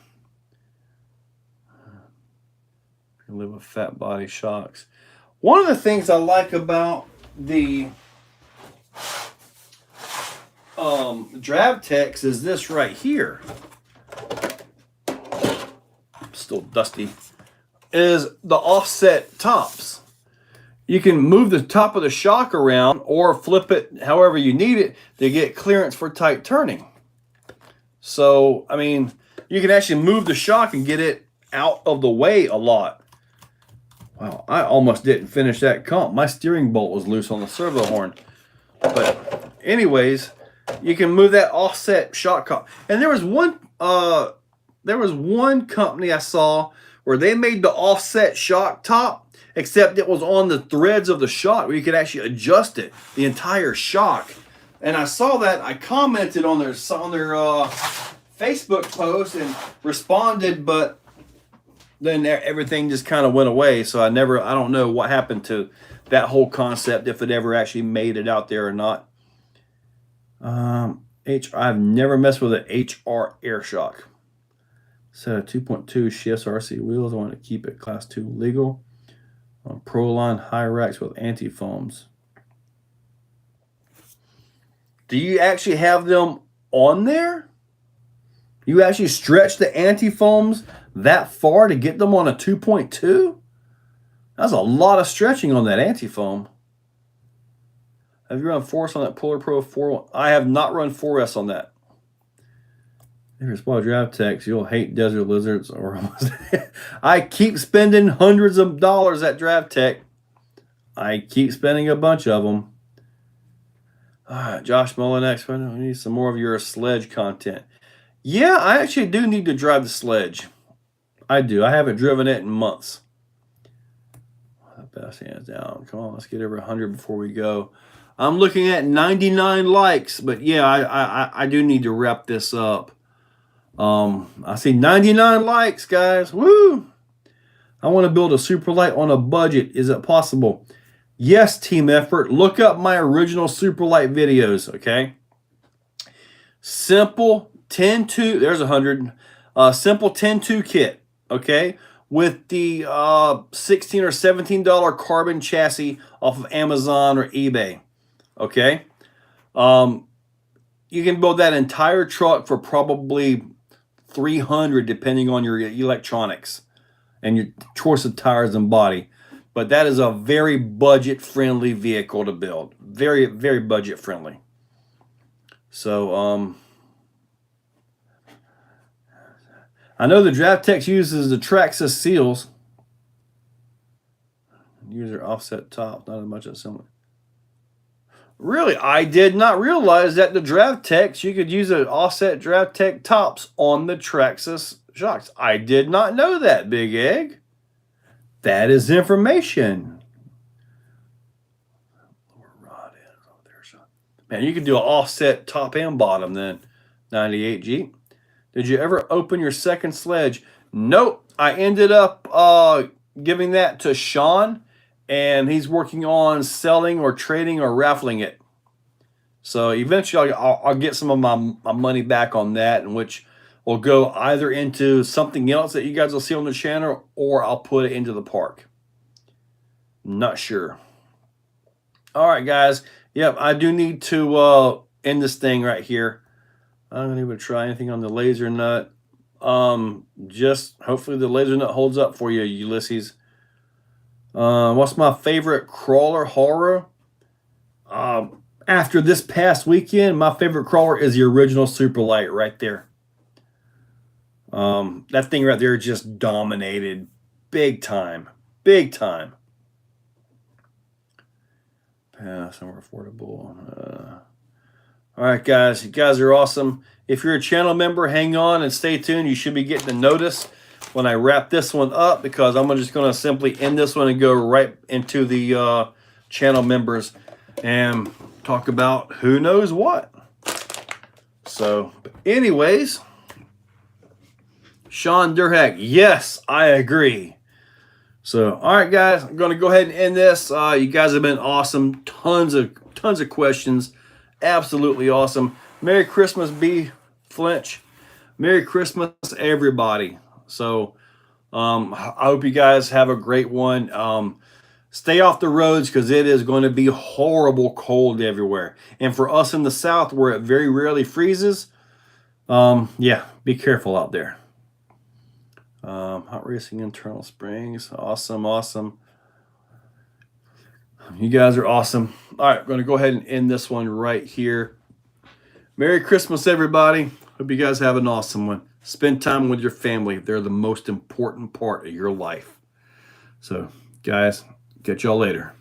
You live with fat body shocks. One of the things I like about the Draft Techs is this right here. Still dusty. Is the offset tops. You can move the top of the shock around or flip it however you need it to get clearance for tight turning. So, I mean, you can actually move the shock and get it out of the way a lot. Wow, I almost didn't finish that comp. My steering bolt was loose on the servo horn. But anyways, you can move that offset shock comp. And there was one company I saw where they made the offset shock top, except it was on the threads of the shock where you could actually adjust it, the entire shock. And I saw that. I commented on their Facebook post and responded, but then everything just kind of went away. So I don't know what happened to that whole concept, if it ever actually made it out there or not. I've never messed with an HR air shock. Set of 2.2 shifts RC wheels. I want to keep it class 2 legal. Proline high racks with anti-foams. Do you actually have them on there? You actually stretch the anti-foams that far to get them on a 2.2? That's a lot of stretching on that anti-foam. Have you run 4S on that Polar Pro 4? I have not run 4S on that. If you're small Draft Techs, you'll hate desert lizards. Or I keep spending hundreds of dollars at Draft Tech. I keep spending a bunch of them. Josh Mullinex, we need some more of your sledge content. Yeah, I actually do need to drive the sledge. I do. I haven't driven it in months. Best hands down. Come on, let's get over 100 before we go. I'm looking at 99 likes, but yeah, I do need to wrap this up. I see 99 likes, guys. Woo! I want to build a Superlight on a budget. Is it possible? Yes, team effort. Look up my original Superlight videos, okay? Simple 10-2, there's 100. Simple 10-2 kit, okay? With the $16 or $17 carbon chassis off of Amazon or eBay, okay? You can build that entire truck for probably $300 depending on your electronics and your choice of tires and body. But that is a very budget-friendly vehicle to build. Very, very budget-friendly. So, I know the Draft Techs uses the Traxxas seals. User offset top, not as much as similar. Really, I did not realize that the Draft Techs, you could use an offset Draft Tech tops on the Traxxas shocks. I did not know that, Big Egg. That is information. Man, you could do an offset top and bottom then. 98 Jeep. Did you ever open your second sledge? Nope. I ended up giving that to Sean, and he's working on selling or trading or raffling it. So eventually I'll get some of my money back on that, and which will go either into something else that you guys will see on the channel, or I'll put it into the park. Not sure. All right, guys. Yep, I do need to end this thing right here. I'm not even try anything on the laser nut. Just hopefully the laser nut holds up for you, Ulysses. What's my favorite crawler horror? After this past weekend, my favorite crawler is the original Superlight right there. That thing right there just dominated big time. Big time. Somewhere affordable. All right, guys. You guys are awesome. If you're a channel member, hang on and stay tuned. You should be getting a notice when I wrap this one up, because I'm just going to simply end this one and go right into the channel members and talk about who knows what. So, but anyways, Sean Durhack, yes, I agree. So, all right, guys, I'm going to go ahead and end this. You guys have been awesome. Tons of questions. Absolutely awesome. Merry Christmas, B. Flinch. Merry Christmas, everybody. So, I hope you guys have a great one. Stay off the roads, because it is going to be horrible cold everywhere. And for us in the South, where it very rarely freezes, yeah, be careful out there. Hot racing internal springs. Awesome, awesome. You guys are awesome. All right, I'm going to go ahead and end this one right here. Merry Christmas, everybody. Hope you guys have an awesome one. Spend time with your family. They're the most important part of your life. So, guys, catch y'all later.